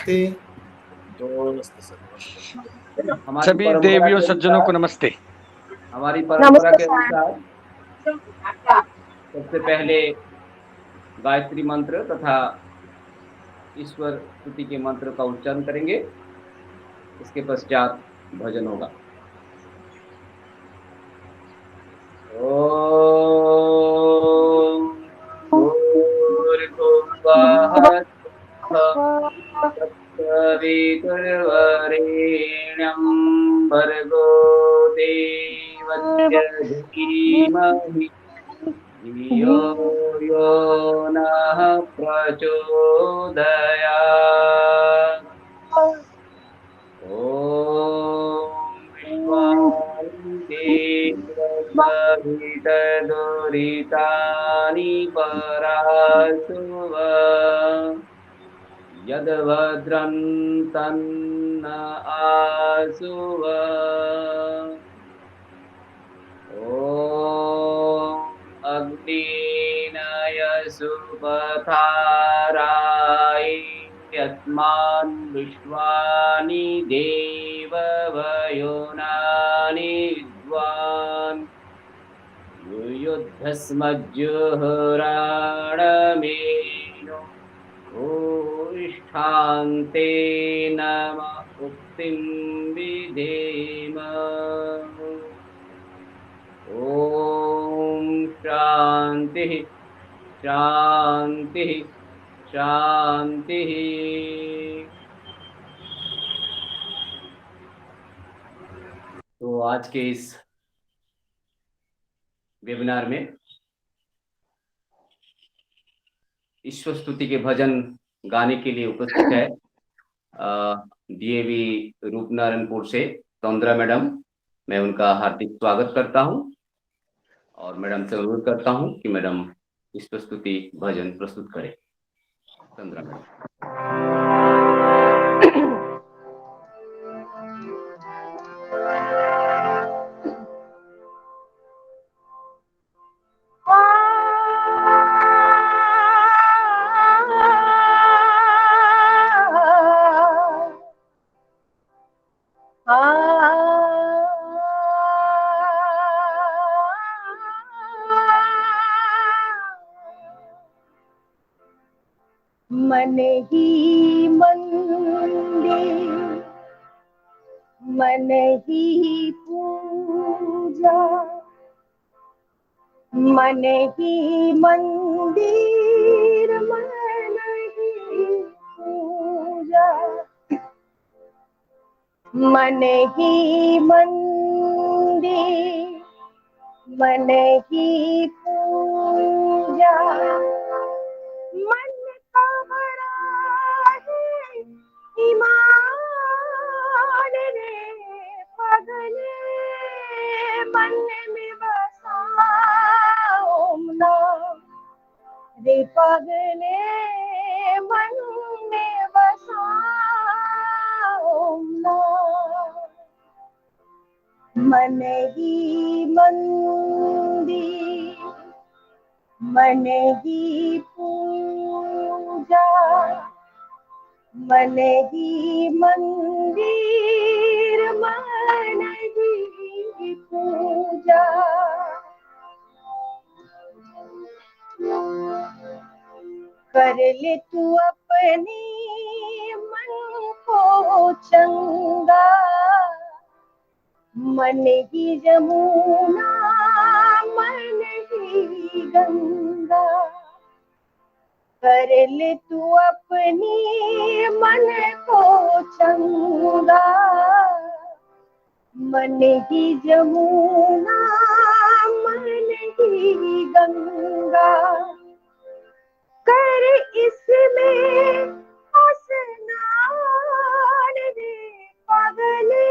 नमस्ते। दोस्त सर, नमस्ते। हमारी सभी परंपरा देवियों के सज्जनों अनुसार को नमस्ते। हमारी परंपरा नमस्ते के सर। अनुसार सबसे पहले गायत्री मंत्र तथा ईश्वर स्तुति के मंत्र का उच्चारण करेंगे। इसके पश्चात भजन होगा। ओम भूर्भुवः तत्सवितुर्वरेण्यं भर्गो देवस्य धीमहि धियो यो नः प्रचोदयात्। ॐ विश्वान्ते परासुव यद्भद्रं तन्न आसुव। ॐ अग्निनयसुपथाराय यस्मान् विश्वानि देववयोनानि विद्वान् युयुद्धस्मज्जुहुराणमेनो भूष्ठान्ते नम उक्तिं विधेम। ओम शांति शांति शांति। तो आज के इस वेबिनार में ईश्वर स्तुति के भजन गाने के लिए उपस्थित है डीएवी रूपनारायणपुर से तंद्रा मैडम। मैं उनका हार्दिक स्वागत करता हूं और मैडम से अनुरोध करता हूं कि मैडम ईश्वर स्तुति भजन प्रस्तुत करें। तंद्रा मैडम। मन ही मंदिर मन ही पूजा, मन ही मंदिर मन ही पूजा, मन ही मंदिर मन ही पूजा, मन का बड़ा है ईमान रे पगले, मन में बसा ओम नाम रे पगले, मन में बसा ओम नाम। मन ही मंदिर मन ही पूजा, मन ही मंदिर मन ही पूजा, कर ले तू अपने मन को चंगा, मन ही जमुना मन ही गंगा, कर ले तू अपनी मन को चंगा, मन ही जमुना मन ही गंगा, कर इसमें स्नान रे पगले,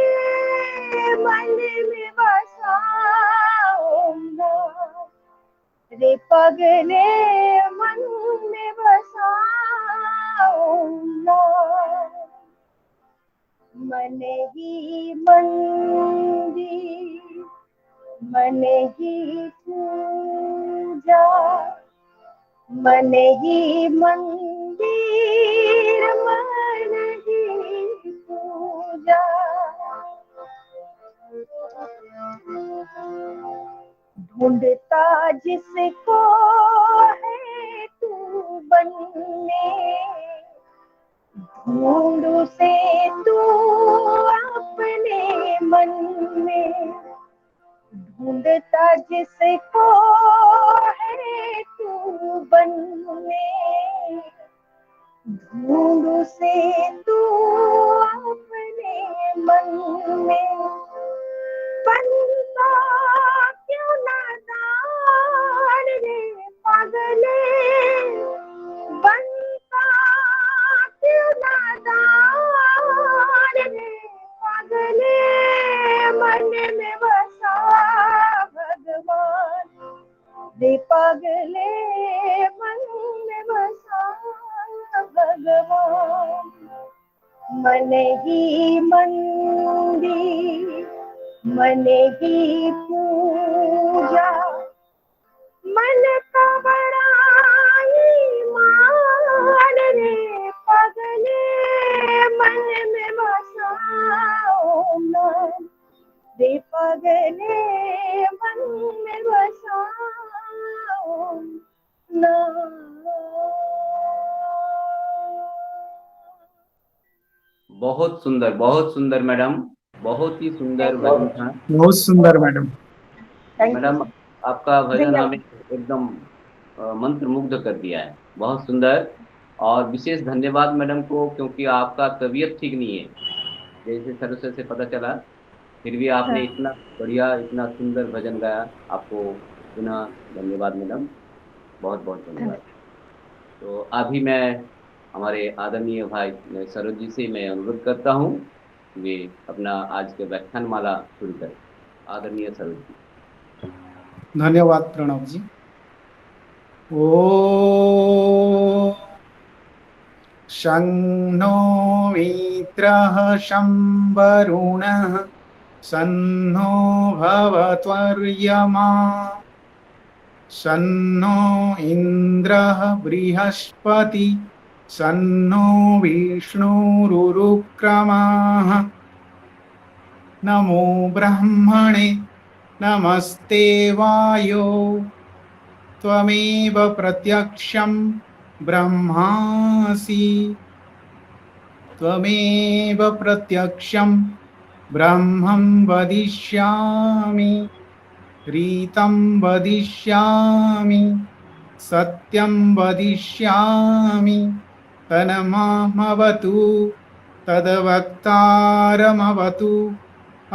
मन में बसा ओम नाम रे पगले, मन में बसा ओम नाम। मन ही मंदिर मन ही पूजा, मन ही मंदिर मन ढूंढता जिसको है तू बन में, ढूंढू से तू अपने मन में, ढूंढता जिसको है तू बन में, ढूंढू से तू अपने मन में, बनता क्यों नादान रे पागले, बनता क्यों नादान रे पागले, मन में बसा भगवान रे पागले, मन में बसा भगवान, मन ही मंदिर मन ही पूजा, मन का बड़ा ईमान रे पगले, मन में बसाओ नाम रे पगले, मन में बसाओ नाम। बहुत सुंदर मैडम, बहुत ही सुंदर भजन था। बहुत सुंदर मैडम। मैडम आपका भजन हमें एकदम मंत्रमुग्ध कर दिया है, बहुत सुंदर। और विशेष धन्यवाद मैडम को, क्योंकि आपका तबीयत ठीक नहीं है जैसे सदस्य से पता चला, फिर भी आपने इतना बढ़िया इतना सुंदर भजन गाया। आपको पुनः धन्यवाद मैडम, बहुत बहुत धन्यवाद। तो अभी मैं हमारे आदरणीय भाई सरोज जी से मैं अनुरोध करता हूँ वे अपना आज के व्याख्यान माला शुरू करें। आदरणीय सरोज जी। धन्यवाद प्रणव जी। ओ शं नो मित्रः शं वरुणः शं नो भवत्वर्यमा शं नो इन्द्रः बृहस्पति शं नो विष्णुरुक्रमः। नमो ब्रह्मणे नमस्ते वायो त्वमेव प्रत्यक्षं ब्रह्मासि त्वमेव प्रत्यक्षं ब्रह्मं वदिष्यामि रीतं वदिष्यामि सत्यं वदिष्यामि तन्मामवतु तद्वक्तारमवतु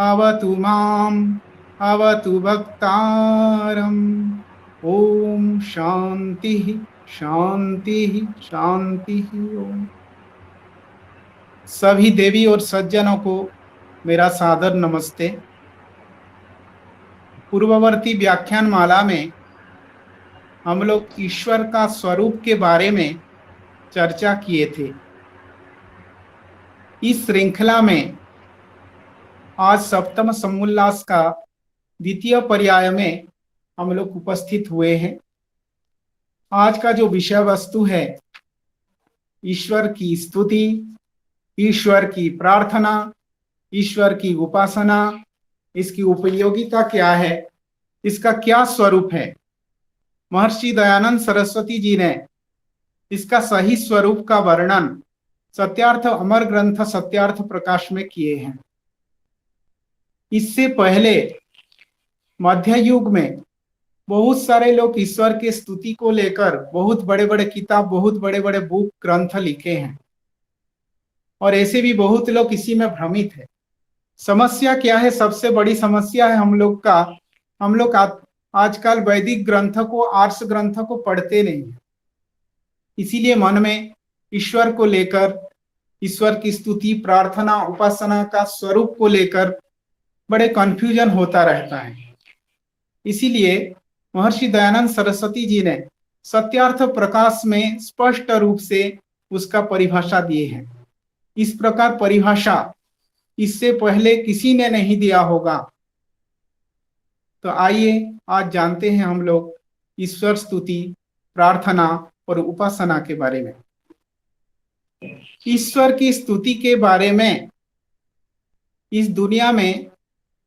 अवतु माम् अवतु वक्तारम्। ओम शांति शांति शांति। ओम। सभी देवी और सज्जनों को मेरा सादर नमस्ते। पूर्ववर्ती व्याख्यान माला में हम लोग ईश्वर का स्वरूप के बारे में चर्चा किए थे। इस श्रृंखला में आज सप्तम समुल्लास का द्वितीय पर्याय में हम लोग उपस्थित हुए हैं। आज का जो विषय वस्तु है ईश्वर की स्तुति, ईश्वर की प्रार्थना, ईश्वर की उपासना, इसकी उपयोगिता क्या है, इसका क्या स्वरूप है। महर्षि दयानंद सरस्वती जी ने इसका सही स्वरूप का वर्णन सत्यार्थ अमर ग्रंथ सत्यार्थ प्रकाश में किए हैं। इससे पहले मध्य युग में बहुत सारे लोग ईश्वर के स्तुति को लेकर बहुत बड़े बड़े किताब, बहुत बड़े बड़े बुक ग्रंथ लिखे हैं, और ऐसे भी बहुत लोग इसी में भ्रमित है। समस्या क्या है? सबसे बड़ी समस्या है हम लोग आजकल वैदिक ग्रंथ को, आर्ष ग्रंथ को पढ़ते नहीं है। इसीलिए मन में ईश्वर को लेकर, ईश्वर की स्तुति, प्रार्थना, उपासना का स्वरूप को लेकर बड़े कंफ्यूजन होता रहता है। इसीलिए महर्षि दयानंद सरस्वती जी ने सत्यार्थ प्रकाश में स्पष्ट रूप से उसका परिभाषा दिए हैं। इस प्रकार परिभाषा इससे पहले किसी ने नहीं दिया होगा। तो आइए आज जानते हैं हम लोग ईश्वर स्तुति, प्रार्थना और उपासना के बारे में। ईश्वर की स्तुति के बारे में इस दुनिया में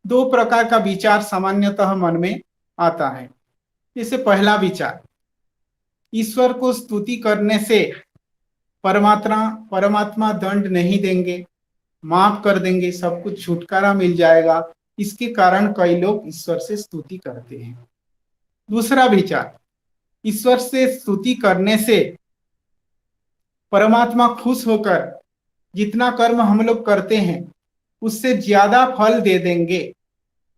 दो प्रकार का विचार सामान्यतः मन में आता है। जैसे पहला विचार, ईश्वर को स्तुति करने से परमात्मा दंड नहीं देंगे, माफ कर देंगे, सब कुछ छुटकारा मिल जाएगा। इसके कारण कई लोग ईश्वर से स्तुति करते हैं। दूसरा विचार, ईश्वर से स्तुति करने से परमात्मा खुश होकर जितना कर्म हम लोग करते हैं उससे ज्यादा फल दे देंगे।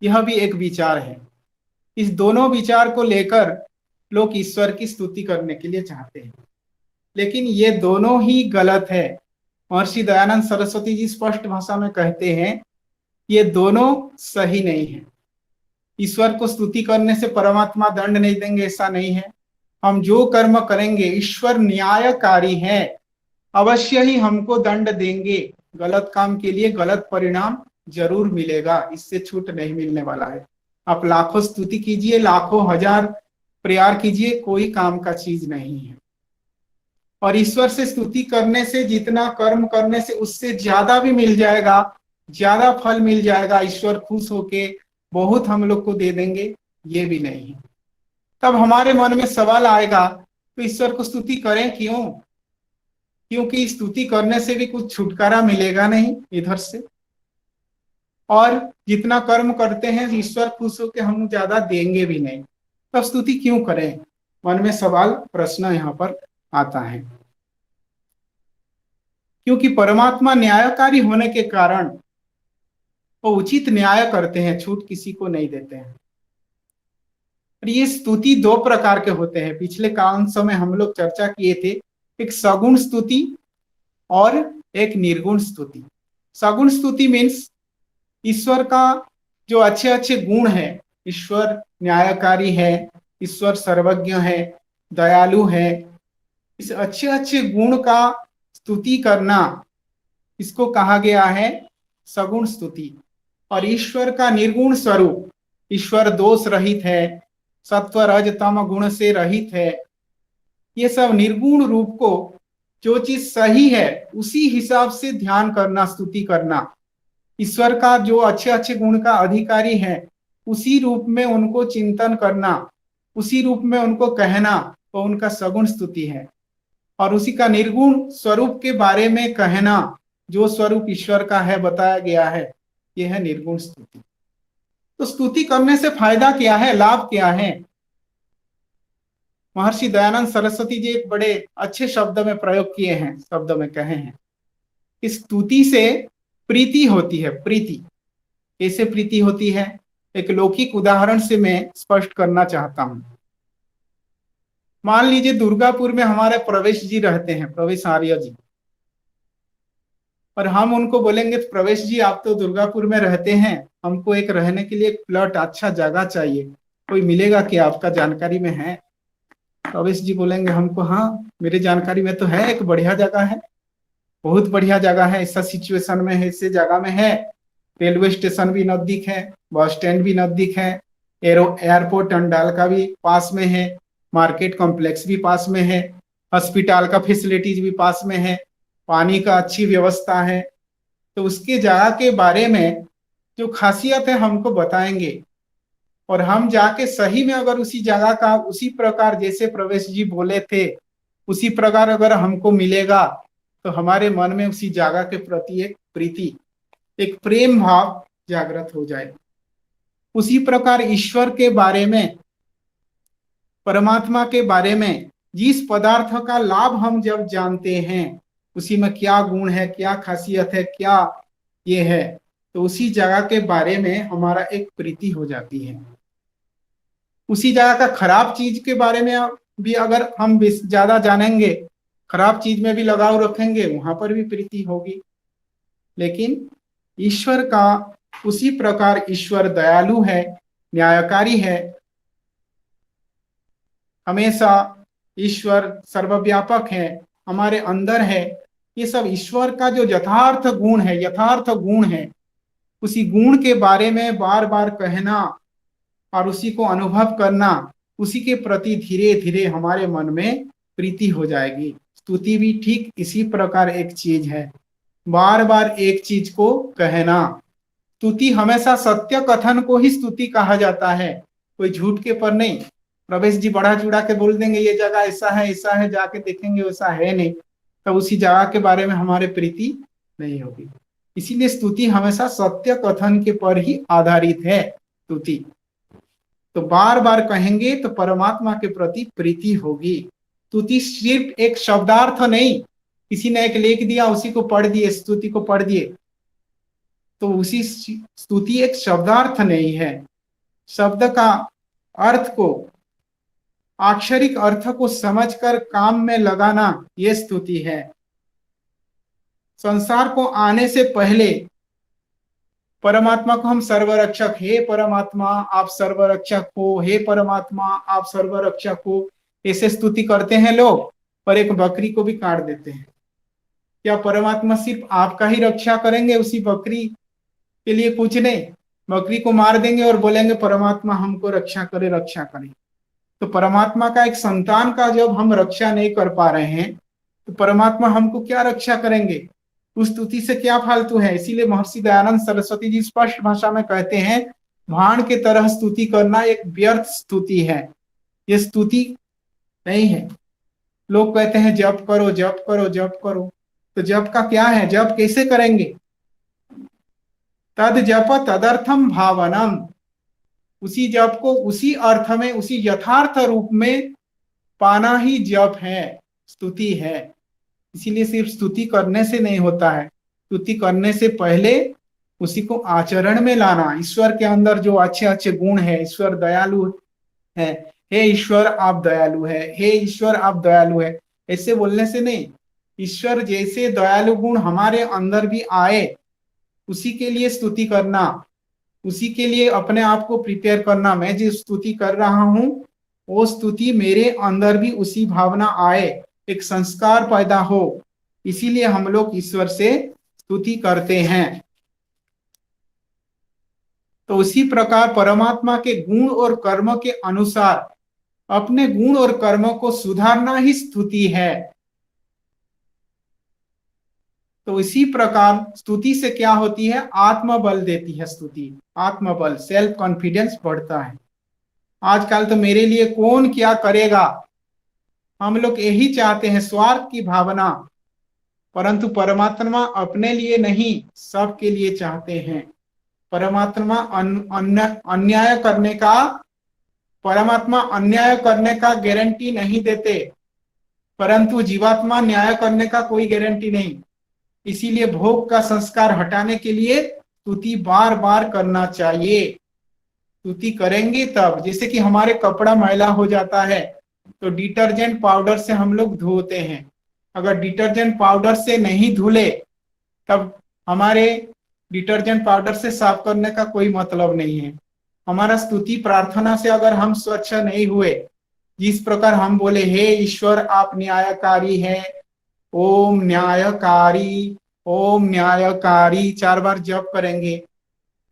यह भी एक विचार है। इस दोनों विचार को लेकर लोग ईश्वर की स्तुति करने के लिए चाहते हैं, लेकिन ये दोनों ही गलत है। महर्षि दयानंद सरस्वती जी स्पष्ट भाषा में कहते हैं ये दोनों सही नहीं है। ईश्वर को स्तुति करने से परमात्मा दंड नहीं देंगे, ऐसा नहीं है। हम जो कर्म करेंगे, ईश्वर न्यायकारी है, अवश्य ही हमको दंड देंगे। गलत काम के लिए गलत परिणाम जरूर मिलेगा, इससे छूट नहीं मिलने वाला है। आप लाखों स्तुति कीजिए, लाखों हजार प्रयार कीजिए, कोई काम का चीज नहीं है। और ईश्वर से स्तुति करने से, जितना कर्म करने से उससे ज्यादा भी मिल जाएगा, ज्यादा फल मिल जाएगा, ईश्वर खुश होके बहुत हम लोग को दे देंगे, ये भी नहीं है। तब हमारे मन में सवाल आएगा, तो ईश्वर को स्तुति करें क्यों? क्योंकि स्तुति करने से भी कुछ छुटकारा मिलेगा नहीं इधर से, और जितना कर्म करते हैं ईश्वर खुश होकर हम ज्यादा देंगे भी नहीं, तब स्तुति क्यों करें? मन में सवाल, प्रश्न यहाँ पर आता है। क्योंकि परमात्मा न्यायकारी होने के कारण वो उचित न्याय करते हैं, छूट किसी को नहीं देते हैं। और ये स्तुति दो प्रकार के होते हैं, पिछले कांशों में हम लोग चर्चा किए थे, एक सगुण स्तुति और एक निर्गुण स्तुति। सगुण स्तुति मीन्स ईश्वर का जो अच्छे अच्छे गुण है, ईश्वर न्यायकारी है, ईश्वर सर्वज्ञ है, दयालु है, इस अच्छे अच्छे गुण का स्तुति करना, इसको कहा गया है सगुण स्तुति। और ईश्वर का निर्गुण स्वरूप, ईश्वर दोष रहित है, सत्व रज तम गुण से रहित है, ये सब निर्गुण रूप को, जो चीज सही है उसी हिसाब से ध्यान करना, स्तुति करना। ईश्वर का जो अच्छे अच्छे गुण का अधिकारी है उसी रूप में उनको चिंतन करना, उसी रूप में उनको कहना, तो उनका सगुण स्तुति है। और उसी का निर्गुण स्वरूप के बारे में कहना, जो स्वरूप ईश्वर का है बताया गया है, यह है निर्गुण स्तुति। तो स्तुति करने से फायदा क्या है, लाभ क्या है? महर्षि दयानंद सरस्वती जी एक बड़े अच्छे शब्द में प्रयोग किए हैं, शब्द में कहे हैं, इस स्तुति से प्रीति होती है। प्रीति कैसे प्रीति होती है? एक लौकिक उदाहरण से मैं स्पष्ट करना चाहता हूं। मान लीजिए दुर्गापुर में हमारे प्रवेश जी रहते हैं, प्रवेश आर्य जी, और हम उनको बोलेंगे प्रवेश जी आप तो दुर्गापुर में रहते हैं, हमको एक रहने के लिए एक प्लॉट, अच्छा जगह चाहिए, कोई मिलेगा क्या, आपका जानकारी में है? प्रवेश जी बोलेंगे हमको, हाँ मेरे जानकारी में तो है, एक बढ़िया जगह है, बहुत बढ़िया जगह है, ऐसा सिचुएशन में है, ऐसे जगह में है, रेलवे स्टेशन भी नजदीक है, बस स्टैंड भी नजदीक है, एयरपोर्ट अंडाल का भी पास में है, मार्केट कॉम्प्लेक्स भी पास में है, हॉस्पिटल का फैसिलिटीज भी पास में है, पानी का अच्छी व्यवस्था है। तो उसके जगह के बारे में जो खासियत है हमको बताएंगे, और हम जाके सही में अगर उसी जगह का उसी प्रकार जैसे प्रवेश जी बोले थे उसी प्रकार अगर हमको मिलेगा, तो हमारे मन में उसी जगह के प्रति एक प्रीति, एक प्रेम भाव जागृत हो जाए। उसी प्रकार ईश्वर के बारे में, परमात्मा के बारे में, जिस पदार्थ का लाभ हम जब जानते हैं, उसी में क्या गुण है, क्या खासियत है, क्या ये है, तो उसी जगह के बारे में हमारा एक प्रीति हो जाती है। उसी जगह का खराब चीज के बारे में भी अगर हम ज्यादा जानेंगे, खराब चीज में भी लगाव रखेंगे, वहां पर भी प्रीति होगी। लेकिन ईश्वर का उसी प्रकार, ईश्वर दयालु है, न्यायकारी है, हमेशा ईश्वर सर्वव्यापक है, हमारे अंदर है। ये सब ईश्वर का जो यथार्थ गुण है, यथार्थ गुण है, उसी गुण के बारे में बार बार कहना और उसी को अनुभव करना, उसी के प्रति धीरे धीरे हमारे मन में प्रीति हो जाएगी। स्तुति भी ठीक इसी प्रकार एक चीज है, बार बार एक चीज को कहना। स्तुति हमेशा सत्य कथन को ही स्तुति कहा जाता है, कोई झूठ के पर नहीं। प्रवेश जी बढ़ा चढ़ा के बोल देंगे ये जगह ऐसा है, जाके देखेंगे वैसा है नहीं, तब उसी जगह के बारे में हमारे प्रीति नहीं होगी। इसीलिए स्तुति हमेशा सत्य कथन के पर ही आधारित है। स्तुति तो बार बार कहेंगे तो परमात्मा के प्रति प्रीति होगी। स्तुति सिर्फ एक शब्दार्थ नहीं, किसी ने एक लिख दिया उसी को पढ़ दिए, स्तुति को पढ़ दिए, तो उसी स्तुति एक शब्दार्थ नहीं है। शब्द का अर्थ को, अक्षरिक अर्थ को समझकर काम में लगाना ये स्तुति है। संसार को आने से पहले परमात्मा को हम सर्वरक्षक, हे परमात्मा आप सर्वरक्षक हो, हे परमात्मा आप सर्वरक्षक हो, ऐसे स्तुति करते हैं लोग, पर एक बकरी को भी काट देते हैं। क्या परमात्मा सिर्फ आपका ही रक्षा करेंगे? उसी बकरी के लिए कुछ नहीं, बकरी को मार देंगे और बोलेंगे परमात्मा हमको रक्षा करे, रक्षा करे। तो परमात्मा का एक संतान का जब हम रक्षा नहीं कर पा रहे हैं तो परमात्मा हमको क्या रक्षा करेंगे? उस स्तुति से क्या फालतू है? इसीलिए महर्षि दयानंद सरस्वती जी स्पष्ट भाषा में कहते हैं, भाण के तरह स्तुति करना एक व्यर्थ स्तुति है, ये स्तुति नहीं है। लोग कहते हैं जप करो जप करो जप करो, तो जप का क्या है? जप कैसे करेंगे? तद जप तदर्थम भावनम, उसी जप को उसी अर्थ में, उसी यथार्थ रूप में पाना ही जप है, स्तुति है। इसीलिए सिर्फ स्तुति करने से नहीं होता है, स्तुति करने से पहले उसी को आचरण में लाना। ईश्वर के अंदर जो अच्छे अच्छे गुण है, ईश्वर दयालु है, हे ईश्वर आप दयालु है, हे ईश्वर आप दयालु है, ऐसे बोलने से नहीं। ईश्वर जैसे दयालु गुण हमारे अंदर भी आए, उसी के लिए स्तुति करना, उसी के लिए अपने आप को प्रिपेयर करना। मैं जो स्तुति कर रहा हूं वो स्तुति मेरे अंदर भी उसी भावना आए, एक संस्कार पैदा हो, इसीलिए हम लोग ईश्वर से स्तुति करते हैं। तो उसी प्रकार परमात्मा के गुण और कर्म के अनुसार अपने गुण और कर्म को सुधारना ही स्तुति है। तो इसी प्रकार स्तुति से क्या होती है? आत्मबल देती है स्तुति, आत्मबल, सेल्फ कॉन्फिडेंस बढ़ता है। आजकल तो मेरे लिए कौन क्या करेगा, हम लोग यही चाहते हैं, स्वार्थ की भावना, परंतु परमात्मा अपने लिए नहीं सबके लिए चाहते हैं। परमात्मा अन्याय करने का, परमात्मा अन्याय करने का गारंटी नहीं देते, परंतु जीवात्मा न्याय करने का कोई गारंटी नहीं। इसीलिए भोग का संस्कार हटाने के लिए स्तुति बार बार करना चाहिए। स्तुति करेंगे तब, जैसे कि हमारे कपड़ा मैला हो जाता है तो डिटर्जेंट पाउडर से हम लोग धोते हैं, अगर डिटर्जेंट पाउडर से नहीं धुले तब हमारे डिटर्जेंट पाउडर से साफ करने का कोई मतलब नहीं है। हमारा स्तुति प्रार्थना से अगर हम स्वच्छ नहीं हुए, जिस प्रकार हम बोले हे ईश्वर आप न्यायकारी है, ओम न्यायकारी, ओम न्यायकारी 4 बार जप करेंगे,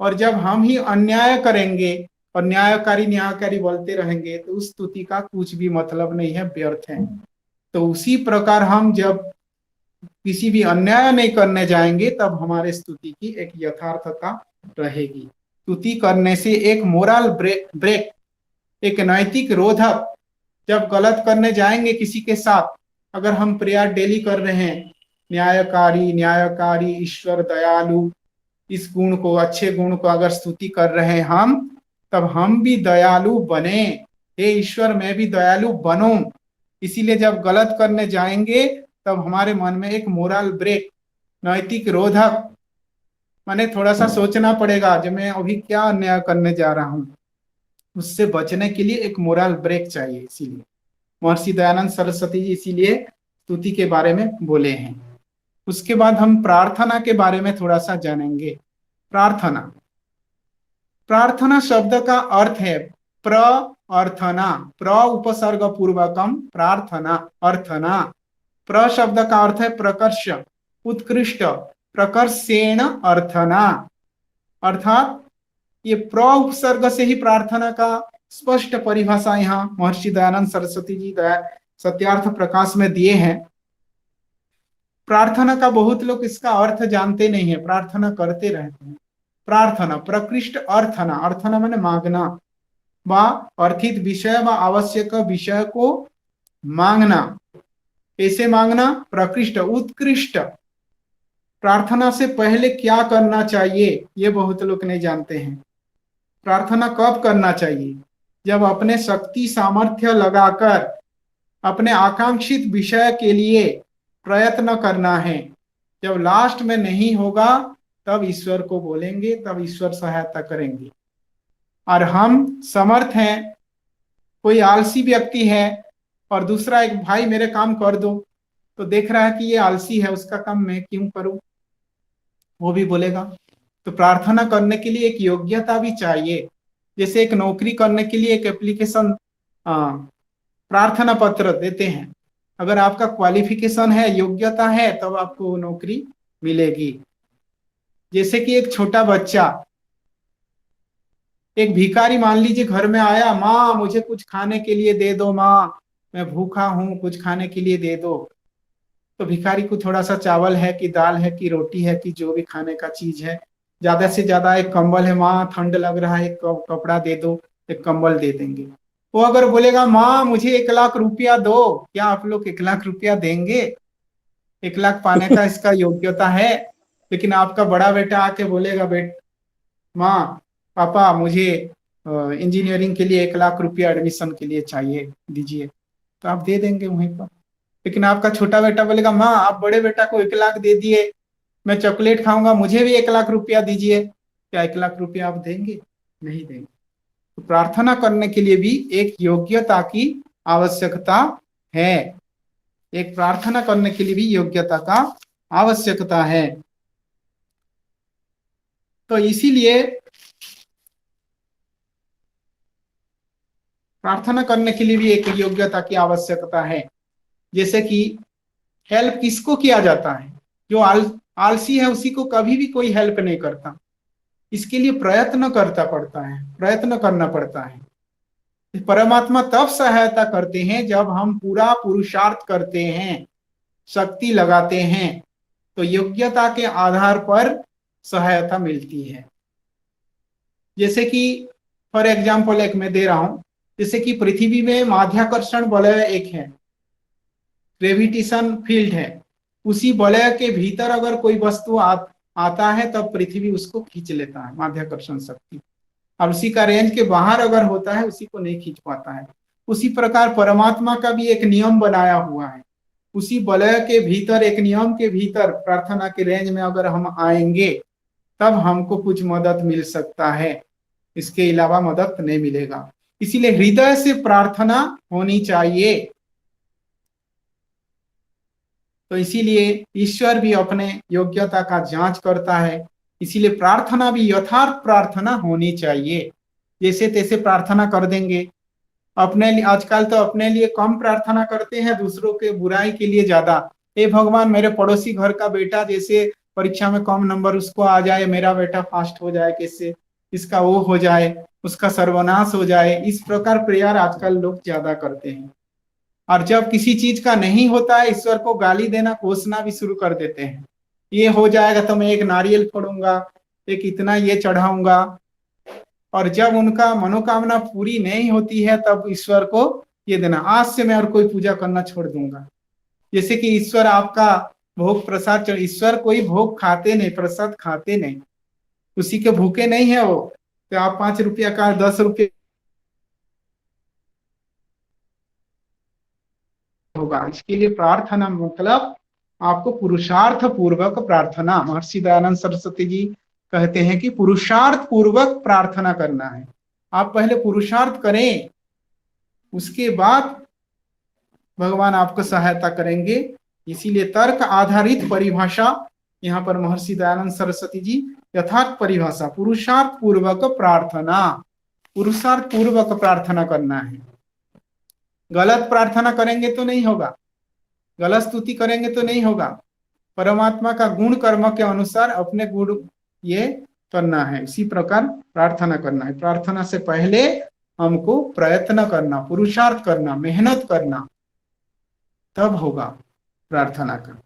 और जब हम ही अन्याय करेंगे और न्यायकारी न्यायकारी बोलते रहेंगे तो उस स्तुति का कुछ भी मतलब नहीं है, व्यर्थ है। तो उसी प्रकार हम जब किसी भी अन्याय नहीं करने जाएंगे तब हमारे स्तुति की एक यथार्थता रहेगी। स्तुति करने से एक मोरल ब्रेक, एक नैतिक रोधक, जब गलत करने जाएंगे किसी के साथ, अगर हम प्रेयर डेली कर रहे हैं न्यायकारी न्यायकारी ईश्वर दयालु, इस गुण को, अच्छे गुण को अगर स्तुति कर रहे हैं हम, तब हम भी दयालु बने, हे ईश्वर मैं भी दयालु बनूं। इसीलिए जब गलत करने जाएंगे तब हमारे मन में एक मोरल ब्रेक, नैतिक रोधक, माने थोड़ा सा सोचना पड़ेगा जब मैं अभी क्या अन्याय करने जा रहा हूं, उससे बचने के लिए एक मोरल ब्रेक चाहिए। इसीलिए महर्षि दयानंद सरस्वती जी इसीलिए स्तुति के बारे में बोले हैं। उसके बाद हम प्रार्थना के बारे में थोड़ा सा जानेंगे। प्रार्थना, प्रार्थना शब्द का अर्थ है प्रार्थना, प्र उपसर्ग पूर्वकम प्रार्थना, अर्थना। प्र शब्द का अर्थ है प्रकर्ष, उत्कृष्ट, प्रकर्षेण अर्थना, अर्थात ये प्र उपसर्ग से ही प्रार्थना का स्पष्ट परिभाषा यहाँ महर्षि दयानंद सरस्वती जी सत्यार्थ प्रकाश में दिए हैं। प्रार्थना का बहुत लोग इसका अर्थ जानते नहीं है, प्रार्थना करते रहते हैं। प्रार्थना, प्रकृष्ट अर्थना, अर्थना माने मांगना, व अर्थित विषय व आवश्यक विषय को मांगना। कैसे मांगना? प्रकृष्ट उत्कृष्ट। प्रार्थना से पहले क्या करना चाहिए ये बहुत लोग नहीं जानते हैं। प्रार्थना कब करना चाहिए? जब अपने शक्ति सामर्थ्य लगाकर अपने आकांक्षित विषय के लिए प्रयत्न करना है। जब लास्ट में नहीं होगा तब ईश्वर को बोलेंगे, तब ईश्वर सहायता करेंगे। और हम समर्थ हैं, कोई आलसी व्यक्ति है और दूसरा एक भाई मेरे काम कर दो, तो देख रहा है कि ये आलसी है, उसका काम मैं क्यों करूं, वो भी बोलेगा। तो प्रार्थना करने के लिए एक योग्यता भी चाहिए। जैसे एक नौकरी करने के लिए एक एप्लीकेशन प्रार्थना पत्र देते हैं, अगर आपका क्वालिफिकेशन है, योग्यता है, तब आपको नौकरी मिलेगी। जैसे कि एक छोटा बच्चा, एक भिखारी मान लीजिए घर में आया, माँ मुझे कुछ खाने के लिए दे दो, माँ मैं भूखा हूं, कुछ खाने के लिए दे दो। तो भिखारी को थोड़ा सा चावल है कि दाल है कि रोटी है कि जो भी खाने का चीज है, ज्यादा से ज्यादा एक कंबल है, माँ ठंड लग रहा है, एक कपड़ा दे दो, एक कंबल दे देंगे। वो अगर बोलेगा माँ मुझे 1 लाख रुपया दो, क्या आप लोग 1 लाख रुपया देंगे? 1 लाख पाने का इसका योग्यता है। लेकिन आपका बड़ा बेटा आके बोलेगा, माँ पापा मुझे इंजीनियरिंग के लिए 1 लाख रुपया एडमिशन के लिए चाहिए, दीजिए, तो आप दे देंगे वहीं पर। लेकिन आपका छोटा बेटा बोलेगा, माँ आप बड़े बेटा को 1 लाख दे दिए, मैं चॉकलेट खाऊंगा, मुझे भी 1 लाख रुपया दीजिए, क्या 1 लाख रुपया आप देंगे? नहीं देंगे। तो प्रार्थना करने के लिए भी एक योग्यता की आवश्यकता है। एक प्रार्थना करने के लिए भी योग्यता का आवश्यकता है। तो इसीलिए प्रार्थना करने के लिए भी एक योग्यता की आवश्यकता है। जैसे कि हेल्प किसको किया जाता है? जो आलसी है उसी को कभी भी कोई हेल्प नहीं करता। इसके लिए प्रयत्न प्रयत्न करना पड़ता है। परमात्मा तब सहायता करते हैं जब हम पूरा पुरुषार्थ करते हैं, शक्ति लगाते हैं, तो योग्यता के आधार पर सहायता मिलती है। जैसे कि फॉर एग्जाम्पल एक मैं दे रहा हूं, जैसे कि पृथ्वी में माध्याकर्षण वलय एक है, ग्रेविटेशन फील्ड है, उसी वलय के भीतर अगर कोई वस्तु आता है तब पृथ्वी उसको खींच लेता है, माध्याकर्षण शक्ति। और उसी का रेंज के बाहर अगर होता है उसी को नहीं खींच पाता है। उसी प्रकार परमात्मा का भी एक नियम बनाया हुआ है, उसी वलय के भीतर, एक नियम के भीतर प्रार्थना के रेंज में अगर हम आएंगे तब हमको कुछ मदद मिल सकता है, इसके अलावा मदद नहीं मिलेगा। इसीलिए हृदय से प्रार्थना होनी चाहिए। तो इसीलिए ईश्वर भी अपने योग्यता का जांच करता है। इसीलिए प्रार्थना भी यथार्थ प्रार्थना होनी चाहिए। जैसे तैसे प्रार्थना कर देंगे, अपने लिए आजकल तो अपने लिए कम प्रार्थना करते हैं, दूसरों के बुराई के लिए ज्यादा। हे भगवान मेरे पड़ोसी घर का बेटा जैसे परीक्षा में कम नंबर उसको आ जाए, मेरा बेटा फास्ट हो जाए, कैसे इसका वो हो जाए, उसका सर्वनाश हो जाए, इस प्रकार प्रेयर आजकल लोग ज्यादा करते हैं। और जब किसी चीज का नहीं होता है, ईश्वर को गाली देना, कोसना भी शुरू कर देते हैं। ये हो जाएगा तो मैं एक नारियल फोड़ूंगा, एक इतना ये चढ़ाऊंगा। और जब उनका मनोकामना पूरी नहीं होती है तब ईश्वर को ये देना, आज से मैं और कोई पूजा करना छोड़ दूंगा। जैसे कि ईश्वर आपका भोग प्रसाद, ईश्वर कोई भोग खाते नहीं, प्रसाद खाते नहीं, उसी के भूखे नहीं है वो। तो आप 5 रुपया का 10 रुपये होगा। इसके लिए प्रार्थना मतलब आपको पुरुषार्थ पूर्वक प्रार्थना, महर्षि दयानंद सरस्वती जी कहते हैं कि पुरुषार्थ पूर्वक प्रार्थना करना है। आप पहले पुरुषार्थ करें, उसके बाद भगवान आपको सहायता करेंगे। इसीलिए तर्क आधारित परिभाषा यहाँ पर महर्षि दयानंद सरस्वती जी यथार्थ परिभाषा, पुरुषार्थ पूर्वक प्रार्थना, पुरुषार्थ पूर्वक प्रार्थना करना है। गलत प्रार्थना करेंगे तो नहीं होगा, गलत स्तुति करेंगे तो नहीं होगा। परमात्मा का गुण कर्म के अनुसार अपने गुण ये करना है, इसी प्रकार प्रार्थना करना है। प्रार्थना से पहले हमको प्रयत्न करना, पुरुषार्थ करना, मेहनत करना, तब होगा प्रार्थना का।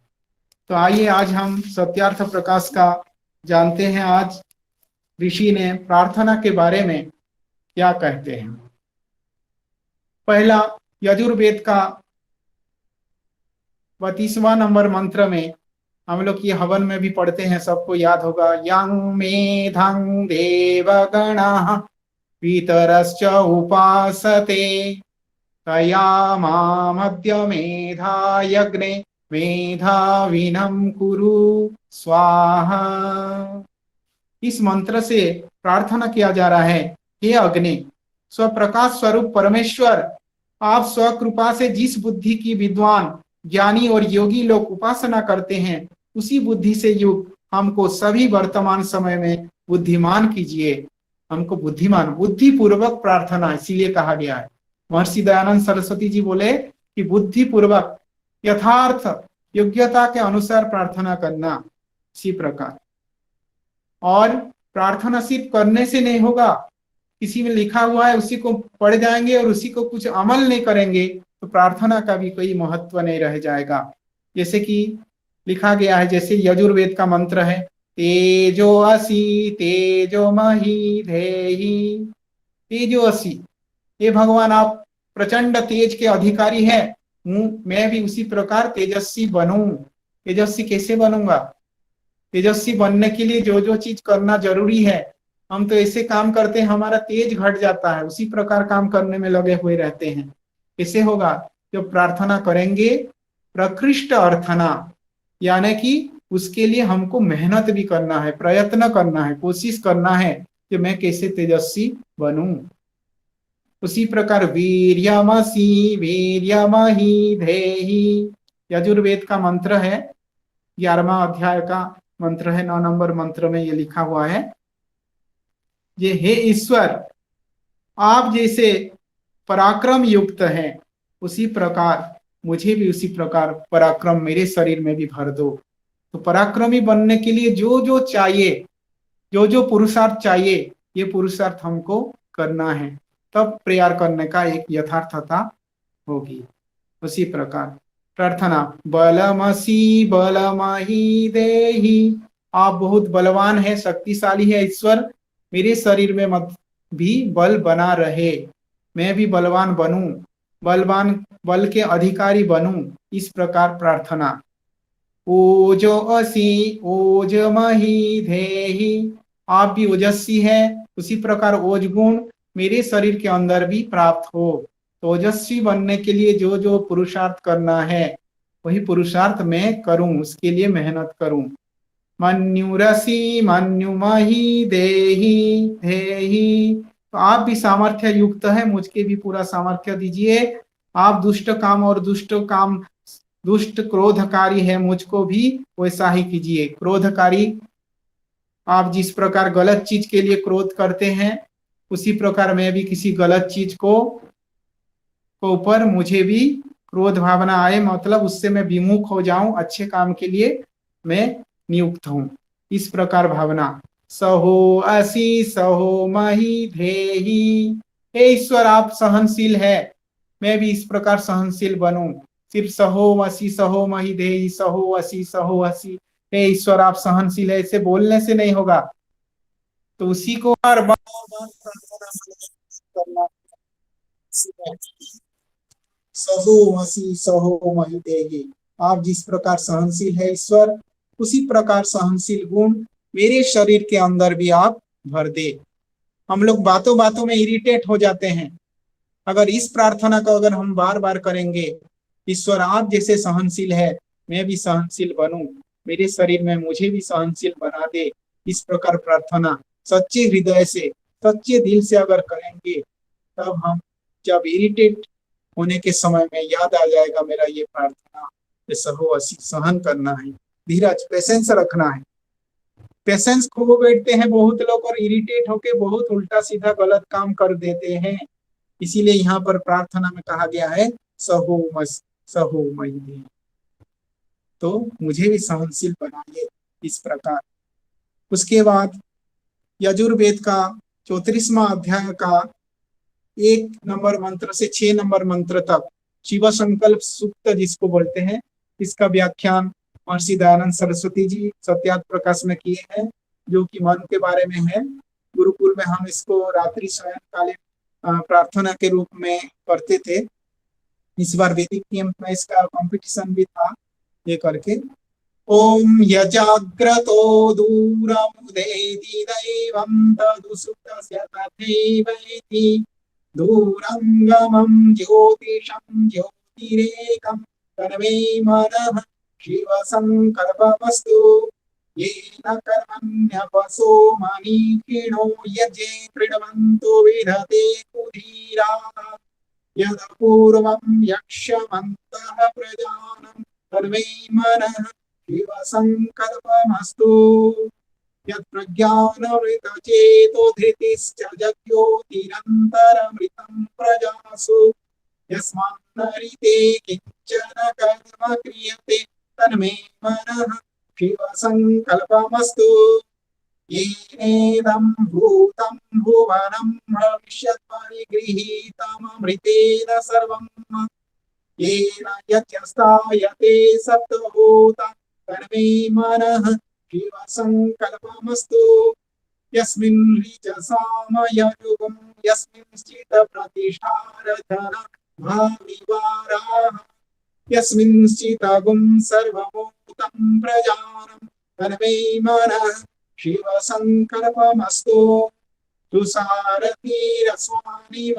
तो आइए आज हम सत्यार्थ प्रकाश का जानते हैं। आज ऋषि ने प्रार्थना के बारे में क्या कहते हैं। पहला यजुर्वेद का 32वां नंबर मंत्र में हम लोग ये हवन में भी पढ़ते हैं, सबको याद होगा, यं मेधं देवगणः पितरश्च उपासते तया मामद्य मेधायग्ने मेधाविनं कुरु स्वाहा। इस मंत्र से प्रार्थना किया जा रहा है, हे अग्नि, स्वप्रकाश स्वरूप परमेश्वर, आप स्वकृपा से जिस बुद्धि की विद्वान ज्ञानी और योगी लोग उपासना करते हैं, उसी बुद्धि से युक्त हमको सभी वर्तमान समय में बुद्धिमान कीजिए। हमको बुद्धिमान, बुद्धि पूर्वक प्रार्थना इसीलिए कहा गया है। महर्षि दयानंद सरस्वती जी बोले कि बुद्धि पूर्वक यथार्थ योग्यता के अनुसार प्रार्थना करना। इसी प्रकार, और प्रार्थना सिर्फ करने से नहीं होगा, किसी में लिखा हुआ है उसी को पढ़ जाएंगे और उसी को कुछ अमल नहीं करेंगे तो प्रार्थना का भी कोई महत्व नहीं रह जाएगा। जैसे कि लिखा गया है, जैसे यजुर्वेद का मंत्र है, तेजो असि तेजो मही धेहि। तेजो असि, हे भगवान आप प्रचंड तेज के अधिकारी है, मैं भी उसी प्रकार तेजस्वी बनूं। तेजस्वी कैसे बनूंगा? तेजस्वी बनने के लिए जो जो चीज करना जरूरी है, हम तो ऐसे काम करते हैं हमारा तेज घट जाता है, उसी प्रकार काम करने में लगे हुए रहते हैं। कैसे होगा? जब प्रार्थना करेंगे प्रकृष्ट अर्थना, यानी कि उसके लिए हमको मेहनत भी करना है, प्रयत्न करना है, कोशिश करना है कि मैं कैसे तेजस्वी बनूं। उसी प्रकार वीर्यमसि वीर्यमहि धेहि, यजुर्वेद का मंत्र है, 11वां अध्याय का मंत्र है, 9 नंबर मंत्र में ये लिखा हुआ है, ये हे ईश्वर, आप जैसे पराक्रम युक्त हैं उसी प्रकार मुझे भी उसी प्रकार पराक्रम मेरे शरीर में भी भर दो। तो पराक्रमी बनने के लिए जो जो चाहिए, जो जो पुरुषार्थ चाहिए, ये पुरुषार्थ हमको करना है, तब प्रेयर करने का एक यथार्थता होगी। उसी प्रकार प्रार्थना, बलमसि बलमहि देहि, आप बहुत बलवान है, शक्तिशाली है ईश्वर, मेरे शरीर में मत भी बल बना रहे, मैं भी बलवान बनूं, बलवान बल के अधिकारी बनूं। इस प्रकार प्रार्थना। ओजो असि ओजमहि धेहि, आप भी ओजस्वी है, उसी प्रकार ओज गुण मेरे शरीर के अंदर भी प्राप्त हो। तो ओजस्वी बनने के लिए जो जो पुरुषार्थ करना है वही पुरुषार्थ मैं करूं, उसके लिए मेहनत करूं। मन्युरसि मन्युमहि देहि धेहि, तो आप भी सामर्थ्य युक्त है, मुझके भी पूरा सामर्थ्य दीजिए। आप दुष्ट काम और दुष्ट क्रोधकारी है, मुझको भी वैसा ही कीजिए। क्रोधकारी, आप जिस प्रकार गलत चीज के लिए क्रोध करते हैं, उसी प्रकार मैं भी किसी गलत चीज को ऊपर मुझे भी क्रोध भावना आए, मतलब उससे मैं विमुख हो जाऊं, अच्छे काम के लिए मैं नियुक्त हूं। इस प्रकार भावना। सहो असि सहो महि धेहि, हे ईश्वर आप सहनशील है, मैं भी इस प्रकार सहनशील बनूं। सिर्फ सहो महि धेहि, सहो असी, हे ईश्वर आप सहनशील है, इसे बोलने से नहीं होगा, तो उसी को बार बार प्रार्थना करना। सहो महि धेहि, आप जिस प्रकार सहनशील है ईश्वर, उसी प्रकार सहनशील गुण मेरे शरीर के अंदर भी आप भर दे। हम लोग बातों बातों में इरिटेट हो जाते हैं, अगर इस प्रार्थना को अगर हम बार बार करेंगे, ईश्वर आप जैसे सहनशील है, मैं भी सहनशील बनूं, मेरे शरीर में मुझे भी सहनशील बना दे। इस प्रकार प्रार्थना सच्चे हृदय से, सच्चे दिल से अगर करेंगे, तब हम जब इरिटेट होने के समय में याद आ जाएगा मेरा ये प्रार्थना, सहो असी, सहन करना है, धीरज पेशेंस रखना है। पेशेंस खो बैठते हैं बहुत लोग और इरिटेट होके बहुत उल्टा सीधा गलत काम कर देते हैं। इसीलिए यहाँ पर प्रार्थना में कहा गया है सहो महि धेहि, तो मुझे भी सहनशील बनाइए। इस प्रकार उसके बाद यजुर्वेद का 34वां अध्याय का 1 नंबर मंत्र से 6 नंबर मंत्र तक शिव संकल्प सूक्त जिसको बोलते हैं, इसका व्याख्यान महर्षि दयानंद सरस्वती जी सत्यार्थ प्रकाश में किए हैं, जो कि मन के बारे में है। गुरुकुल में हम इसको रात्रि शयन कालीन प्रार्थना के रूप में करते थे। इस बार वैदिक गेम में इसका कंपटीशन भी था ये करके। ओम यजाग्रतो दूरमुदेति दैवं तदुसुतस्य तथैवैति दूरंगमं ज्योतिषं ज्योतिरेकं तन्मे मनः शिवसंकल्पमस्तु। येन कर्मण्यपसो मनीषिणो यज्ञे कृण्वन्तो विदधते कुधीराः यदपूर्वं यक्षमन्तः प्रजानं तन्मे मनः शिवसंकल्पमस्तु। यत्प्रज्ञानमृतचेतो धृतिश्च जज्ञोतिरन्तरमृतं प्रजासु यस्मान्नरिते किञ्चन कर्म क्रियते तन्मे मनः शिवसंकल्पमस्तु। येनेदं भूतं भुवनं भविष्यत्परिगृहीतममृतेन सर्वं येन यच्यस्तायते सप्तभूतं तन्मे मनः शिवसंकल्पमस्तु। यस्मिन् ऋचसामययुगं यस्मिंश्चित् प्रतिष्ठारधन भाविवाराः यस्मिंश्चिदगुं सर्वभूतं प्रजानं तन्मे मनः शिवसंकल्पमस्तु। तुषारतीरस्वानिव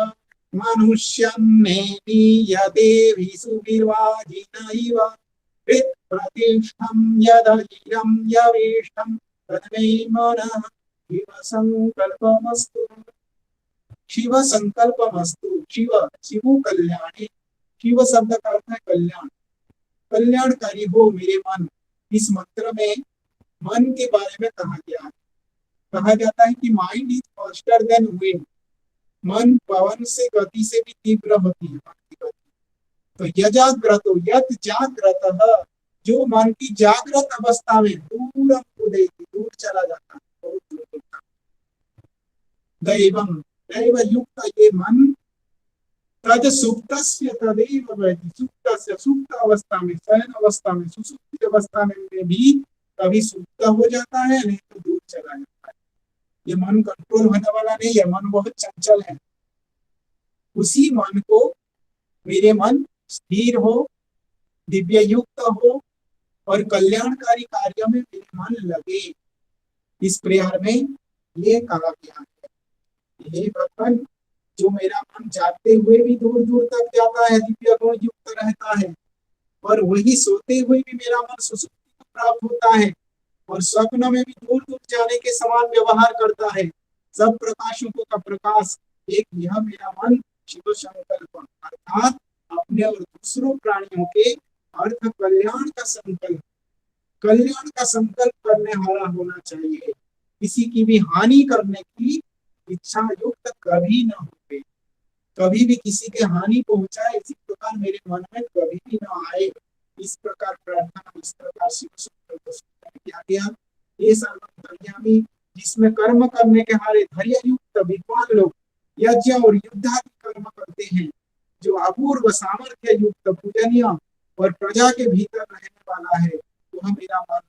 मनुष्यन्नेनीयते विसुभिर्वाजिन इव प्रतिष्ठं यदजिरं यवेष्टं तन्मे मनः शिवसंकल्पमस्तु। शिवसंकल्पमस्तु। शिव शिवु कल्याणे। शिव शब्द का अर्थ है कल्याण। कल्याणकारी हो मेरे मन। इस मंत्र में मन के बारे में कहा गया है। कहा जाता है कि mind is faster than wind. मन पवन से गति से भी तीव्र होती है मन की गति। तो यजाग्रत यत जाग्रतः जो मन की जागृत अवस्था में दूर दूर चला जाता है बहुत दूर तक। दैवम दैव युक्त ये मन तद सुप्तस्य तदैव भवति। सुप्तस्य सुप्त अवस्था में शयन अवस्था में सुसुप्ति अवस्था में भी कभी सुप्त हो जाता है नहीं तो दूर चला जाता है। ये मन कंट्रोल होने वाला नहीं है। मन बहुत चंचल है। उसी मन को मेरे मन स्थिर हो दिव्य युक्त हो और कल्याणकारी कार्य में मेरे मन लगे। इस प्रेयर में ये कहा गया है हे भगवान जो मेरा मन जागते हुए भी दूर दूर तक जाता है दिव्य गुण युक्त रहता है और वही सोते हुए भी मेरा मन सुसुप्ति को प्राप्त होता है और स्वप्न में भी दूर दूर जाने के समान व्यवहार करता है। सब प्रकाशों का प्रकाश एक यह मेरा मन शिव संकल्प अर्थात अपने और दूसरों प्राणियों के अर्थ कल्याण का संकल्प करने वाला होना चाहिए। किसी की भी हानि करने की इच्छा युक्त कभी न हो। कभी भी किसी के हानि पहुंचाए इसी प्रकार मेरे मन में कभी भी न आए। इस प्रकार प्रार्थना इस प्रकार शिव संकल्प किया गया। ये सर्वंतर्यामी जिसमें कर्म करने के हारे धैर्य युक्त विद्वान लोग यज्ञ और युद्धादि कर्म करते हैं जो अपूर्व सामर्थ्य युक्त पूजनीय और प्रजा के भीतर रहने वाला है वह मेरा मन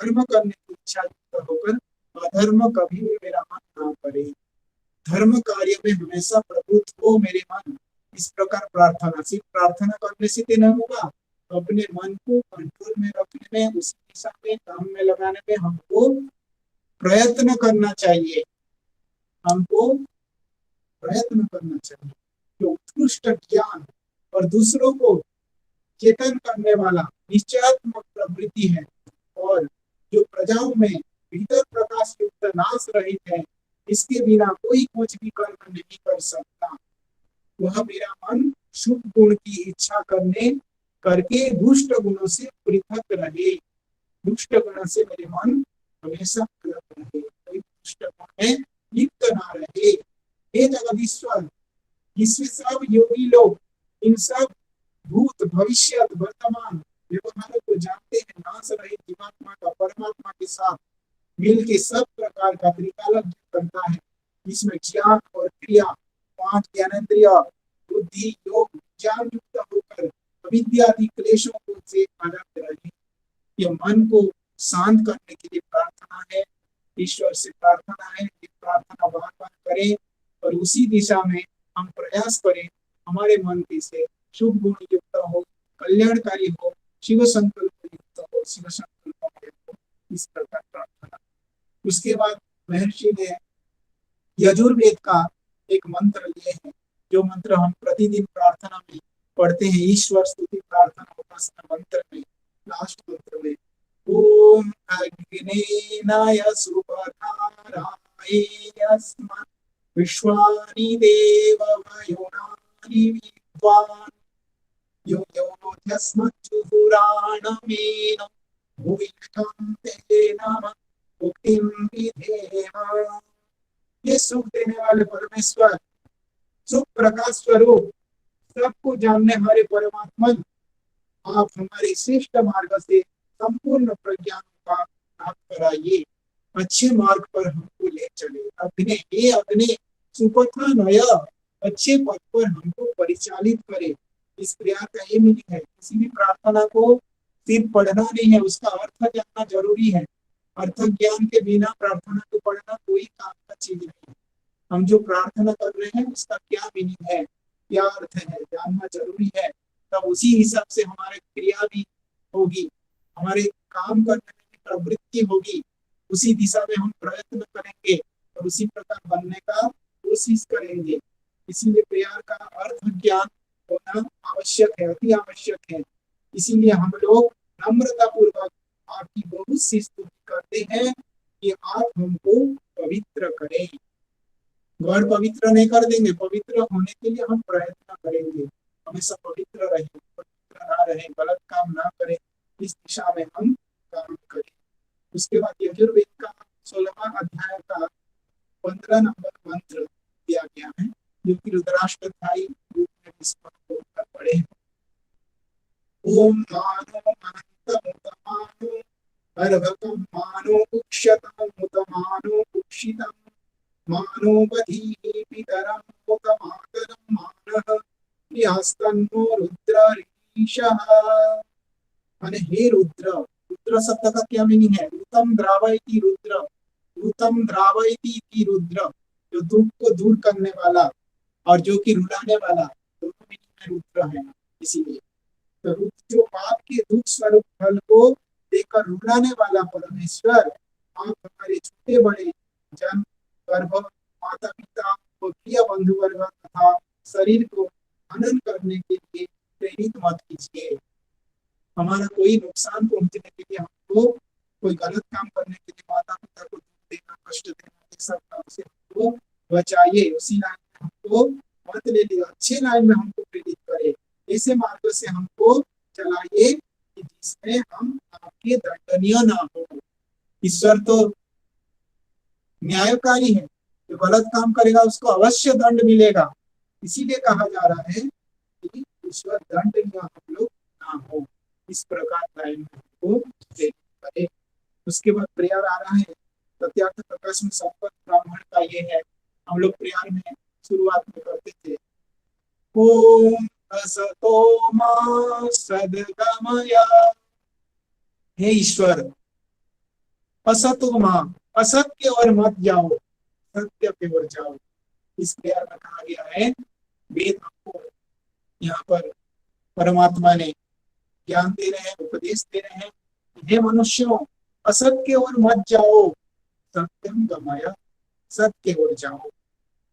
धर्म करने की इच्छा युक्त होकर अधर्म कभी भी मेरा मन न करे। धर्म कार्य में हमेशा प्रवृत्त हो मेरे मन। इस प्रकार प्रार्थना सिर्फ प्रार्थना करने से नहीं होगा। अपने मन को कंट्रोल में रखने में उसी दिशा में काम में लगाने में हमको प्रयत्न करना चाहिए। हमको प्रयत्न करना चाहिए। जो उत्कृष्ट ज्ञान और दूसरों को चेतन करने वाला निश्चयात्मक प्रवृत्ति है और जो प्रजाओं में भीतर प्रकाश युक्त नाश रहित है इसके बिना कोई कुछ भी कर्म नहीं कर सकता। वह मेरा मन शुभ गुण की इच्छा करके दुष्ट गुणों से पृथक रहे। दुष्ट गुण से मेरे मन हमेशा पृथक रहे। दुष्ट गुण में लिप्त ना रहे। हे जगदीश्वर इसमें सब योगी लोग इन सब भूत भविष्य वर्तमान व्यवहारों को जानते हैं। नाश रहित जीवात्मा का परमात्मा के साथ मिल के सब प्रकार का त्रिकालज्ञ करता है। इसमें ज्ञान और क्रिया 5 ज्ञानेंद्रिय बुद्धि योग ज्ञान युक्त होकर अविद्यादि क्लेशों को से अलग रहे। ये मन को शांत करने के लिए प्रार्थना है। ईश्वर से प्रार्थना है कि प्रार्थना बार बार करें और उसी दिशा में हम प्रयास करें हमारे मन से शुभ गुण युक्त हो, कल्याणकारी हो, शिव संकल्प युक्त हो, शिव संकल्प हो, इस प्रकार प्रार्थना। उसके बाद महर्षि ने यजुर्वेद का एक मंत्र लिए हैं, जो मंत्र हम प्रतिदिन प्रार्थना में पढ़ते हैं, ईश्वर स्तुति प्रार्थना उपासना मंत्र में लास्ट मंत्र में ओम अग्नेनाय सुपधाराय यस्मात् विश्वानि देववयोनानि विद्वान् यो योध्यस्मज्जुहुराणमेन भूयिष्ठं ते नमः मुक्तिं विधेम। ये सुख देने वाले परमेश्वर, सुख प्रकाश स्वरूप, सबको जानने वाले परमात्मन, आप हमारे श्रेष्ठ मार्ग से संपूर्ण प्रज्ञान का प्राप्त कराइए, अच्छे मार्ग पर हमको ले चले। अग्नि, हे अग्नि सुपथा नय, अच्छे पथ पर हमको परिचालित करे। इस प्यार का ये मीनिंग है। किसी भी प्रार्थना को सिर्फ पढ़ना नहीं है, उसका अर्थ जानना जरूरी है। अर्थ ज्ञान के बिना प्रार्थना को पढ़ना कोई काम का चीज नहीं है। हम जो प्रार्थना कर रहे हैं उसका क्या मीनिंग है, क्या अर्थ है, जानना जरूरी है। तब उसी हिसाब से हमारी क्रिया भी होगी, हमारे काम करने की प्रवृत्ति होगी, उसी दिशा में हम प्रयत्न करेंगे और उसी प्रकार बनने का कोशिश करेंगे। इसीलिए प्यार का अर्थ ज्ञान होना आवश्यक है, अति आवश्यक है। इसीलिए हम लोग नम्रता पूर्वक आपकी बहुत सी स्तुति करते हैं कि आप हमको पवित्र करें। घर पवित्र नहीं कर देंगे, पवित्र होने के लिए हम प्रयत्न करेंगे, हमेशा पवित्र रहें, पवित्र ना रहें, गलत काम ना करें, इस दिशा में हम काम करें। उसके बाद यजुर्वेद का 16वां अध्याय का 15 नंबर मंत्र दिया गया है, जो कि रुद्राष्टध्यायी रूप में इसको पढ़े। ओम मानो अनंतमुतमानो अर्भकं मानो उक्षतं मुतमानो उक्षितं मानो बधीः पितरं मुतमातरं मानः प्रियास्तन्नो रुद्ररीशः। माने हे रुद्र, रुद्र शब्द का क्या मीनिंग है? ऋतम द्रावयति रुद्र, ऋतम द्रावयति रुद्र, जो दुख को दूर करने वाला और जो कि रुलाने वाला, दोनों मीनिंग में रुद्र है। इसीलिए तो रुद्र जो पाप के दुख स्वरूप फल को देकर रुलाने वाला परमेश्वर, आप हमारे छोटे बड़े जन, गर्भ, माता पिता और प्रिय बंधु वर्ग तथा शरीर को हनन करने के लिए प्रेरित मत कीजिए। हमारा कोई नुकसान पहुंचने के लिए, हमको कोई गलत काम करने के लिए, माता पिता को दुख देना, कष्ट देना, ये सब काम से हमको बचाइए। उसी लाइन में हमको मत ले लिया, अच्छे लाइन में हमको प्रेरित करे, ऐसे मार्ग से हमको चलाइए कि जिसमें हम आपके दंडनीय ना हो। ईश्वर तो न्यायकारी है, जो गलत काम करेगा उसको अवश्य दंड मिलेगा। इसीलिए कहा जा रहा है कि ईश्वर दंडनीय हम लोग ना हो, इस प्रकार लाइन में हमको प्रेरित करे। उसके बाद प्रेयर आ रहा है सत्यार्थ प्रकाश में संपत ब्राह्मण का, ये है हम लोग प्रेयर में शुरुआत में करते थे। ओम असतो मा सद्गमय, हे ईश्वर असतो मा, असत के ओर मत जाओ, सत्य के ओर जाओ। इस प्रेयर में कहा गया है, वेद हमको यहाँ पर परमात्मा ने ज्ञान दे रहे हैं, उपदेश दे रहे हैं, हे मनुष्यों असत के ओर मत जाओ, सत्यम गमय, सत्य की ओर जाओ।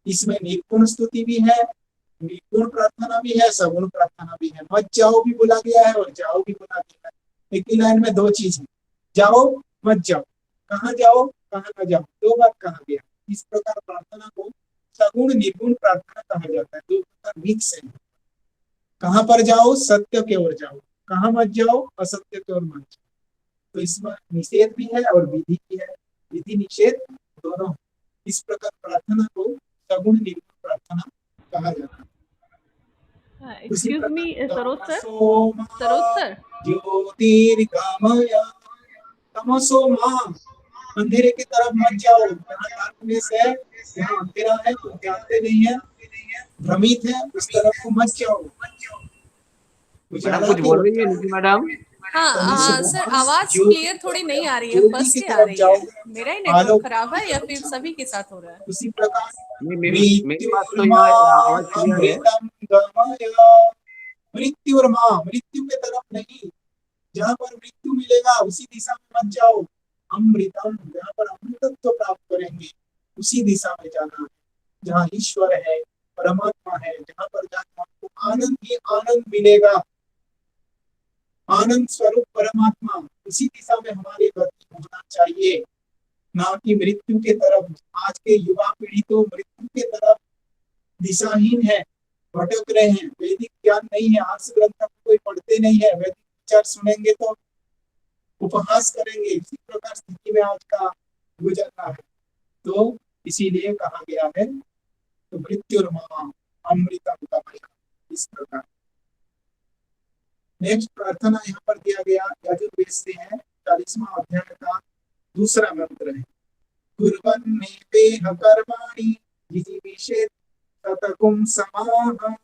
इसमें निर्गुण स्तुति भी है, निर्गुण प्रार्थना भी है, सगुण प्रार्थना भी है। मत जाओ भी बोला गया है और जाओ भी बोला गया है। एक ही लाइन में दो चीज है, जाओ मत जाओ, कहाँ जाओ कहाँ न जाओ, दो बात कहा गया। इस प्रकार प्रार्थना को सगुण निर्गुण प्रार्थना कहा जाता है, दो प्रकार मिक्स है। कहाँ पर जाओ? सत्य की ओर जाओ, कहाँ मत जाओ? असत्य की ओर मत जाओ। तो इसमें निषेध भी है और विधि भी है, विधि निषेध दोनों। इस प्रकार प्रार्थना को सगुण निर्गुण प्रार्थना कहा जाता है। एक्सक्यूज मी सरोज सर, ज्योतिर्गमय तमसो मा, अंधेरे की तरफ मत जाओ, जहाँ डार्कनेस है, जहाँ अंधेरा है, तुम जानते नहीं है, भ्रमित है, उस तरफ को मत जाओ। मैडम कुछ बोल रही है निधि मैडम? हाँ हाँ सर, आवाज क्लियर थोड़ी नहीं आ रही है, फंस के आ रही है। मेरा ही नेटवर्क खराब है या फिर सभी के साथ हो रहा है? उसी प्रकार मेरे पास तो यहाँ आवाज क्लियर है। अमृतम गमय, मृत्यु के तरफ नहीं, जहाँ पर मृत्यु मिलेगा उसी दिशा में मत जाओ। अमृतम, जहाँ पर अमृतत्व प्राप्त करेंगे उसी दिशा में जाना है, जहाँ ईश्वर है, परमात्मा है, जहाँ पर जाकर आपको आनंद ही आनंद मिलेगा, आनंद स्वरूप परमात्मा, उसी दिशा में हमारी गति होना चाहिए, ना कि मृत्यु के तरफ। आज के युवा पीढ़ी तो मृत्यु के तरफ दिशाहीन है, भटक रहे हैं, वैदिक ज्ञान नहीं है, आर्ष ग्रंथ कोई पढ़ते नहीं है, वैदिक विचार सुनेंगे तो उपहास करेंगे। इसी प्रकार स्थिति में आज का गुजरना है, तो इसीलिए कहा गया है तो मृत्युर्मा अमृतम गमय, इस प्रकार। नेक्स्ट प्रार्थना यहाँ पर दिया गया यजुर्वेद से है, 40वां अध्याय का दूसरा मंत्र है, कुर्वन्नेवेह कर्माणि जिजीविषेत् ततकुं समाः।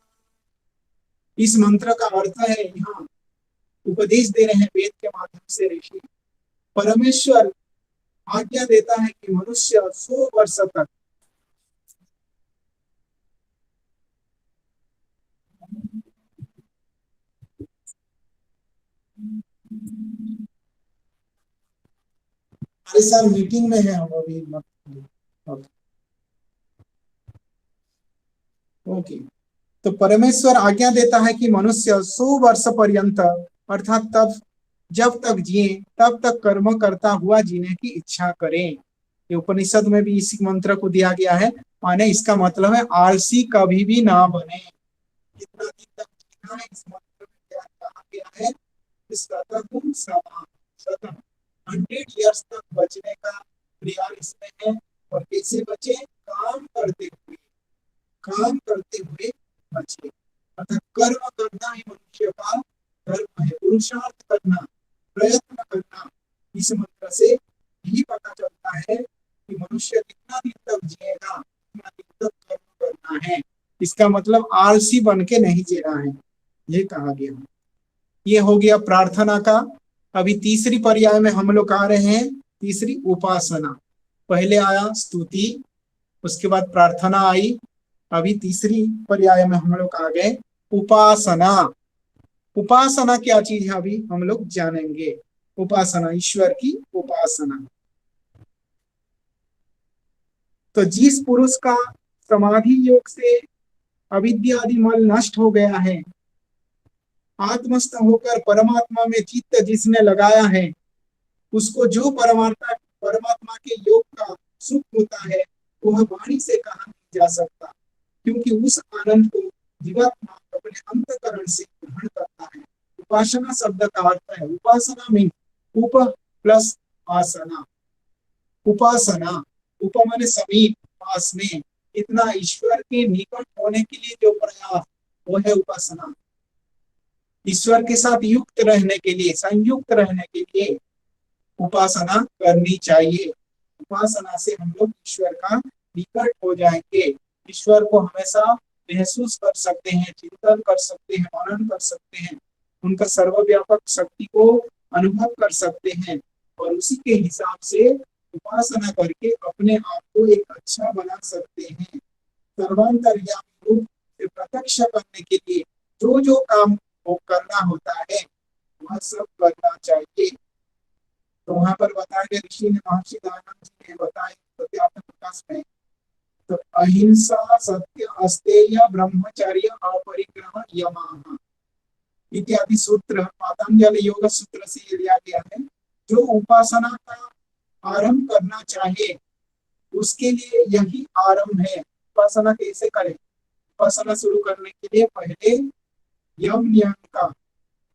इस मंत्र का अर्थ है, यहाँ उपदेश दे रहे हैं वेद के माध्यम से ऋषि। परमेश्वर आज्ञा देता है कि मनुष्य 100 वर्ष तक अरे सर मीटिंग में है हम अभी, ओके। तो परमेश्वर आज्ञा देता है कि मनुष्य 100 वर्ष पर्यंत, अर्थात तब जब तक जिए तब तक कर्म करता हुआ जीने की इच्छा करें। ये उपनिषद में भी इसी मंत्र को दिया गया है, माने इसका मतलब है आलसी कभी भी ना बने। कितना दिन तक जीना है इस मंत्र में क्या कहा गया है, 100 ईयर्स तक बचने का प्रयास इसमें है। और कैसे बचे, काम करते हुए बचे, अर्थात कर्म करना ही मनुष्य का धर्म है, पुरुषार्थ करना, प्रयत्न करना। इस मंत्र से यही पता चलता है कि मनुष्य कितना दिन तक जिएगा, कितना दिन तक कर्म करना है। इसका मतलब आलसी बन के नहीं जीना है, ये कहा गया। ये हो गया प्रार्थना का। अभी तीसरी पर्याय में हम लोग आ रहे हैं, तीसरी उपासना। पहले आया स्तुति, उसके बाद प्रार्थना आई, अभी तीसरी पर्याय में हम लोग आ गए उपासना। उपासना क्या चीज है अभी हम लोग जानेंगे। उपासना, ईश्वर की उपासना। तो जिस पुरुष का समाधि योग से अविद्या आदि मल नष्ट हो गया है, आत्मस्थ होकर परमात्मा में चित्त जिसने लगाया है, उसको जो परमात्मा के योग का सुख होता है वह वाणी से कहा नहीं जा सकता, क्योंकि उस आनंद को जीवात्मा अपने अंतःकरण से ग्रहण करता है। उपासना शब्द का अर्थ है, उपासना में उप प्लस आसना। उपासना, उप माने समीप, पास में, इतना ईश्वर के निकट होने के लिए जो प्रयास, वो है उपासना। ईश्वर के साथ युक्त रहने के लिए, संयुक्त रहने के लिए उपासना करनी चाहिए। उपासना से हम लोग ईश्वर का निकट हो जाएंगे, ईश्वर को हमेशा महसूस कर सकते हैं, चिंतन कर सकते हैं, मनन कर सकते हैं, उनका सर्वव्यापक शक्ति को अनुभव कर सकते हैं, और उसी के हिसाब से उपासना करके अपने आप को एक अच्छा बना सकते हैं। सर्वांतर्यामी रूप से प्रत्यक्ष करने के लिए जो जो काम वो करना होता है वह सब करना चाहिए। तो वहां पर बताया गया, ऋषि ने, महर्षि दयानंद जी ने बताया सत्यात्म प्रकाश में, तो अहिंसा, सत्य, अस्तेय, ब्रह्मचर्य, अपरिग्रह, यमः इत्यादि सूत्र पातंजल योग सूत्र से ये लिया गया है। जो उपासना का आरंभ करना चाहे उसके लिए यही आरंभ है। उपासना कैसे करें? उपासना शुरू करने के लिए पहले यम नियम का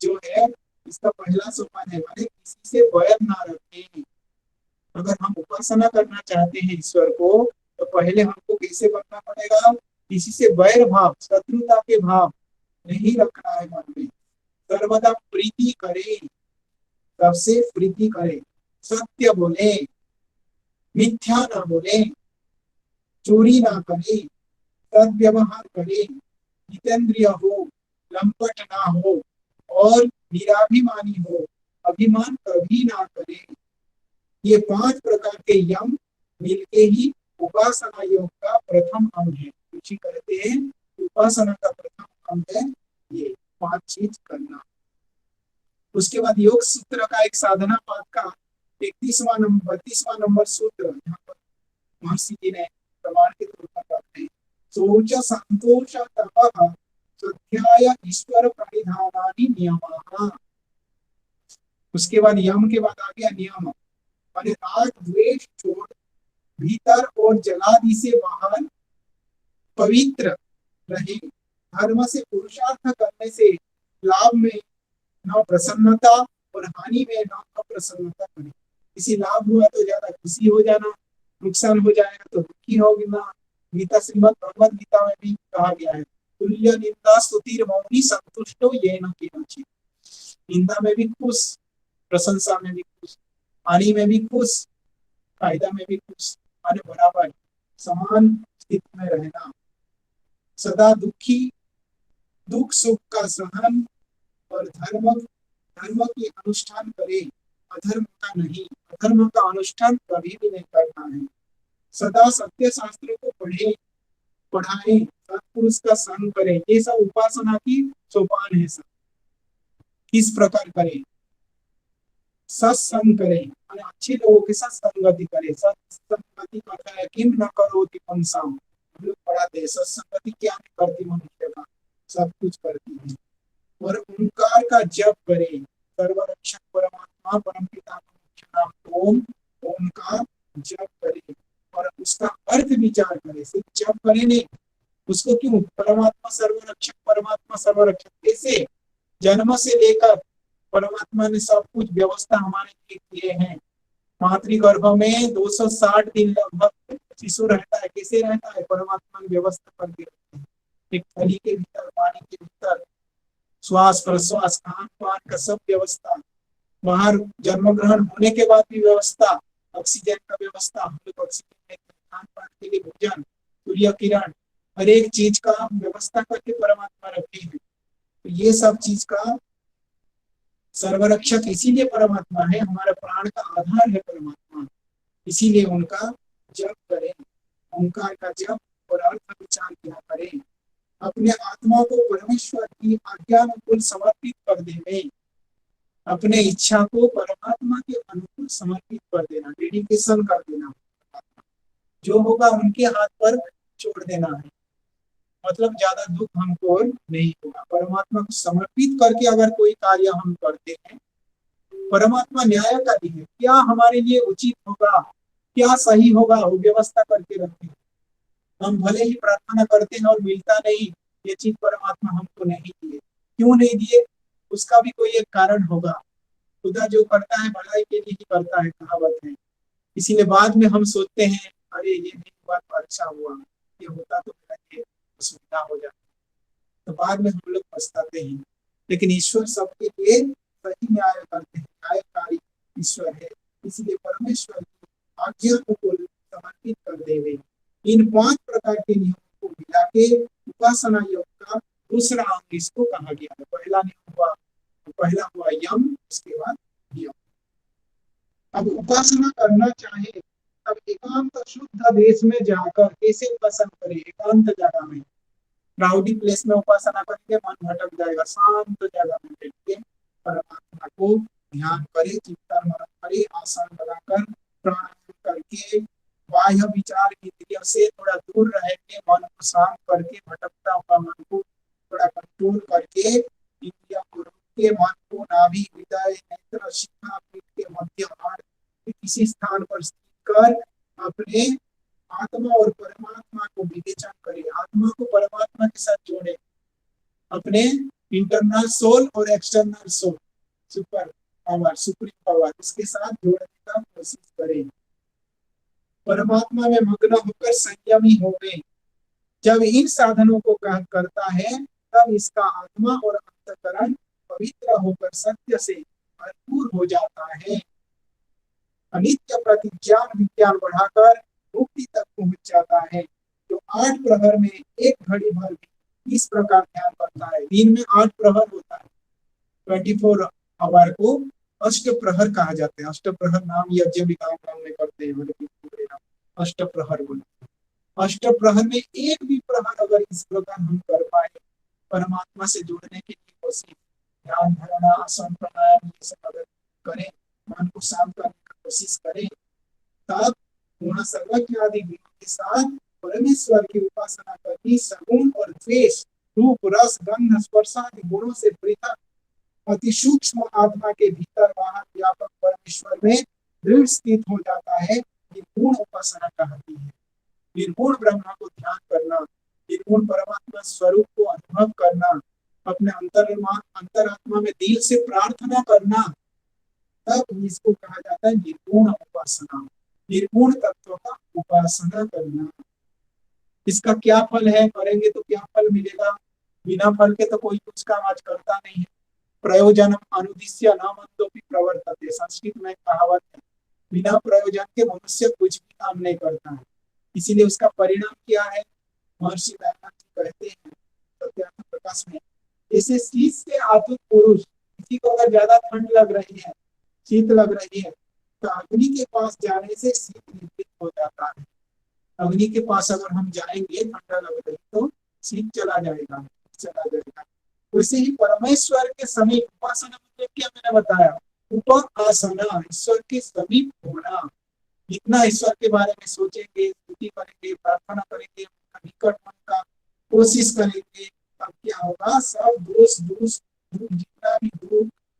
जो है, इसका पहला सोपान है, माने किसी से वैर ना रखें। अगर हम उपासना करना चाहते हैं ईश्वर को, तो पहले हमको कैसे बनना पड़ेगा? किसी से वैर भाव, शत्रुता के भाव नहीं रखना है मन में। सर्वदा प्रीति करे, सबसे प्रीति करे, सत्य बोले, मिथ्या ना बोले, चोरी ना करे, सद्व्यवहार करे, जितेंद्रिय हो, लंपट ना हो और निराभिमानी हो, अभिमान कभी ना करे। ये 5 प्रकार के यम मिलके ही उपासना योग का प्रथम अंग है। ऋषि कहते हैं उपासना का प्रथम अंग है ये 5 चीज करना। उसके बाद योग सूत्र का एक साधना पाठ का 32वां नंबर सूत्र यहाँ पर महर्षि जी ने प्रमाण के तौर पर कहते हैं, शौच संतोष तपः स्वाध्याय ईश्वर प्रणिधानानि नियमाः। उसके बाद यम के बाद आ गया नियम, माने राग द्वेष छोड़ भीतर और जलादि से बाहर पवित्र रहे। धर्म से पुरुषार्थ करने से लाभ में न प्रसन्नता और हानि में न अप्रसन्नता करे। किसी लाभ हुआ तो ज्यादा खुशी हो जाना, नुकसान हो जाएगा तो दुखी होना। गीता श्रीमद् भगवद गीता में भी कहा गया है, तुल्य निंदा स्तुतिर मौनी संतुष्टो येन केनचित्। निंदा में भी खुश, प्रशंसा में भी खुश, हानि में भी खुश, फायदा में भी खुश, माने बराबर समान स्थिति में रहना। सदा दुखी, दुख सुख का सहन और धर्म की अनुष्ठान करे, अधर्म का नहीं। अधर्म का अनुष्ठान कभी भी नहीं करना है। सदा सत्य शास्त्रों को पढ़ाए, सत्पुरुष का संग करे। ये सब उपासना की सोपान है। सब किस प्रकार करे? सत्संग करे, अच्छे लोगों के साथ संगति करे। सत्संगति करता है किम न करो पुंसाम, हम लोग पढ़ाते हैं सत्संगति क्या नहीं करती मनुष्य का, सब कुछ करती है। और ओंकार का जप करे, सर्वरक्षक परमात्मा परमपिता का मुख्य नाम ओम, ओंकार जप करे और उसका अर्थ विचार करे। सिर्फ जप करे नहीं, उसको क्यों परमात्मा सर्वरक्षक कैसे? जन्म से लेकर परमात्मा ने सब कुछ व्यवस्था हमारे लिए किए हैं। मातृगर्भ में 260 दिन लगभग शिशु रहता है। कैसे रहता है? परमात्मा ने व्यवस्था करके रखते हैं। एक थैली के भीतर, पानी के भीतर, श्वास प्रश्वास खान पान का सब व्यवस्था, बाहर जन्म ग्रहण होने के बाद भी व्यवस्था, ऑक्सीजन का व्यवस्था, हम लोग ऑक्सीजन खान पान के लिए भोजन, सूर्य किरण, हर एक चीज का व्यवस्था करके परमात्मा रखे हैं। तो ये सब चीज का सर्वरक्षक इसीलिए परमात्मा है, हमारे प्राण का आधार है परमात्मा। इसीलिए उनका जप करें, ओंकार का जप और अर्थ विचार किया करें। अपने आत्मा को परमेश्वर की आज्ञानुकूल समर्पित कर देवे, अपने इच्छा को परमात्मा के अनुकूल समर्पित कर देना, डेडिकेशन कर देना। जो होगा उनके हाथ पर छोड़ देना है, मतलब ज्यादा दुख हमको नहीं होगा। परमात्मा को समर्पित करके अगर कोई कार्य हम करते हैं, परमात्मा न्यायकारी है, क्या हमारे लिए उचित होगा, क्या सही होगा, वो व्यवस्था करके रखते हैं। हम भले ही प्रार्थना करते हैं और मिलता नहीं, ये चीज परमात्मा हमको नहीं दिए। क्यों नहीं दिए? उसका भी कोई एक कारण होगा। खुदा जो करता है भलाई के लिए ही करता है, कहावत है। इसीलिए बाद में हम सोचते हैं अरे ये नहीं हुआ तो अच्छा हुआ, ये होता तो मेरा ये सुविधा हो जाती, तो बाद में हम लोग पछताते हैं। लेकिन ईश्वर सबके लिए सही न्याय करते हैं, न्यायकारी ईश्वर है। इसलिए परमेश्वर की आज्ञा को समर्पित कर देवे। इन 5 प्रकार के नियमों को मिला के उपासना योग का दूसरा अंग इसको कहा गया है। पहला हुआ यम, उसके बाद नियम। अब उपासना करना चाहे तब एकांत शुद्ध देश में जाकर कैसे उपासना करें? एकांत जगह में, क्राउडी प्लेस में उपासना करेंगे मन भटक जाएगा। शांत जगह में बैठ के परमात्मा को ध्यान करे, चिंतन मनन करे, आसन लगाकर प्राणायाम करके बाह्य विचार इंद्रियों से थोड़ा दूर रह के मन को शांत करके, भटकता हुआ मन को थोड़ा कंट्रोल करके, इंद्रियों को रोक के मन को नाभि, हृदय, नेत्र, शिखा, पीठ के मध्य भाग किसी स्थान पर स्थित कर अपने आत्मा और परमात्मा को विवेचन करे। आत्मा को परमात्मा के साथ जोड़े, अपने इंटरनल सोल और external soul, super power, supreme power, इसके साथ जोड़ने का कोशिश करें। परमात्मा में मग्न होकर संयमी हो गए। जब इन साधनों को करता है तब इसका आत्मा और अंतःकरण पवित्र होकर सत्य से भरपूर हो जाता है। अनित्य प्रतिज्ञान विज्ञान बढ़ाकर मुक्ति तक पहुंच जाता है। जो 8 प्रहर में एक घड़ी भर भी इस प्रकार ध्यान करता है, दिन में 8 प्रहर होता है, 24 आवर को अष्ट प्रहर कहा जाता है। अष्ट प्रहर नाम यज्ञ विधान काम में करते हैं, अष्ट प्रहर बोलते हैं। अष्ट प्रहर में एक भी प्रहर अगर इस प्रकार हम कर पाए, परमात्मा से जुड़ने के लिए कोशिश, ध्यान धारणा आसन प्राणायाम ये सब अगर करें, मन को शांत करने की कोशिश करें, तब गुण सर्वज्ञ आदि गुणों के साथ परमेश्वर की उपासना करनी, सगुण और द्वेष, रूप रस गंध स्पर्श आदि गुणों से पृथक अति सूक्ष्म आत्मा के भीतर बाहर व्यापक परमेश्वर में दृढ़ स्थित हो जाता है। निर्गुण उपासना कहती है। निर्गुण ब्रह्मा को ध्यान करना, निर्गुण परमात्मा स्वरूप को अनुभव करना, अपने अंतरात्मा में दिल से प्रार्थना करना, तब इसको कहा जाता है निर्गुण उपासना। निर्गुण तत्व का उपासना करना। इसका क्या फल है, करेंगे तो क्या फल मिलेगा? बिना फल के तो कोई कुछ काम आज करता नहीं है। प्रयोजन अनुदिश्य न मंदोपि प्रवर्तते, संस्कृत में कहावत है, बिना प्रयोजन के मनुष्य कुछ भी काम नहीं करता है। इसीलिए उसका परिणाम क्या है? महर्षि दयानंद जी कहते हैं सत्यात्म प्रकाश में, जैसे शीत से आतुर पुरुष, किसी को अगर ज्यादा ठंड लग रही है, शीत लग रही है, तो अग्नि के पास जाने से शीत निवृत्त हो जाता है। अग्नि के पास अगर हम जाएंगे, ठंडा लग रही तो शीत चला जाएगा। वैसे ही परमेश्वर के समीप उपासना मतलब क्या मैंने बताया, उपासना, ईश्वर के समीप होना। जितना ईश्वर के बारे में सोचेंगे, स्तुति करेंगे, प्रार्थना करेंगे, निकट मन का कोशिश करेंगे, तब क्या होगा? सब दोष जितना भी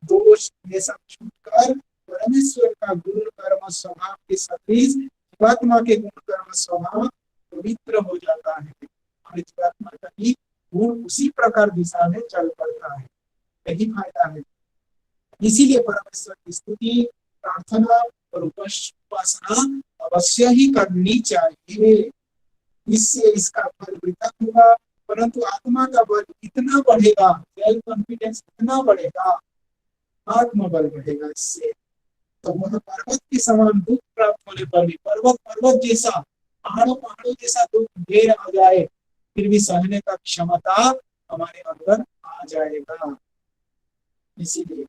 दोष ये सब छूटकर परमेश्वर का गुण कर्म स्वभाव के सदृश जीवात्मा के गुण कर्म स्वभाव पवित्र हो जाता है और जीवात्मा का ही गुण उसी प्रकार दिशा में चल पड़ता है। यही फायदा है। इसीलिए परमेश्वर की स्तुति, प्रार्थना और उपासना अवश्य ही करनी चाहिए। इससे इसका फल पृथक होगा, परंतु आत्मा का बल इतना बढ़ेगा, सेल्फ कॉन्फिडेंस इतना बढ़ेगा, आत्मबल बढ़ेगा। इससे तो वह पर्वत के समान दुख प्राप्त होने पर भी, पर्वत जैसा, पहाड़ों जैसा दुख ढेर आ जाए, फिर भी सहने का क्षमता हमारे अंदर आ जाएगा। इसीलिए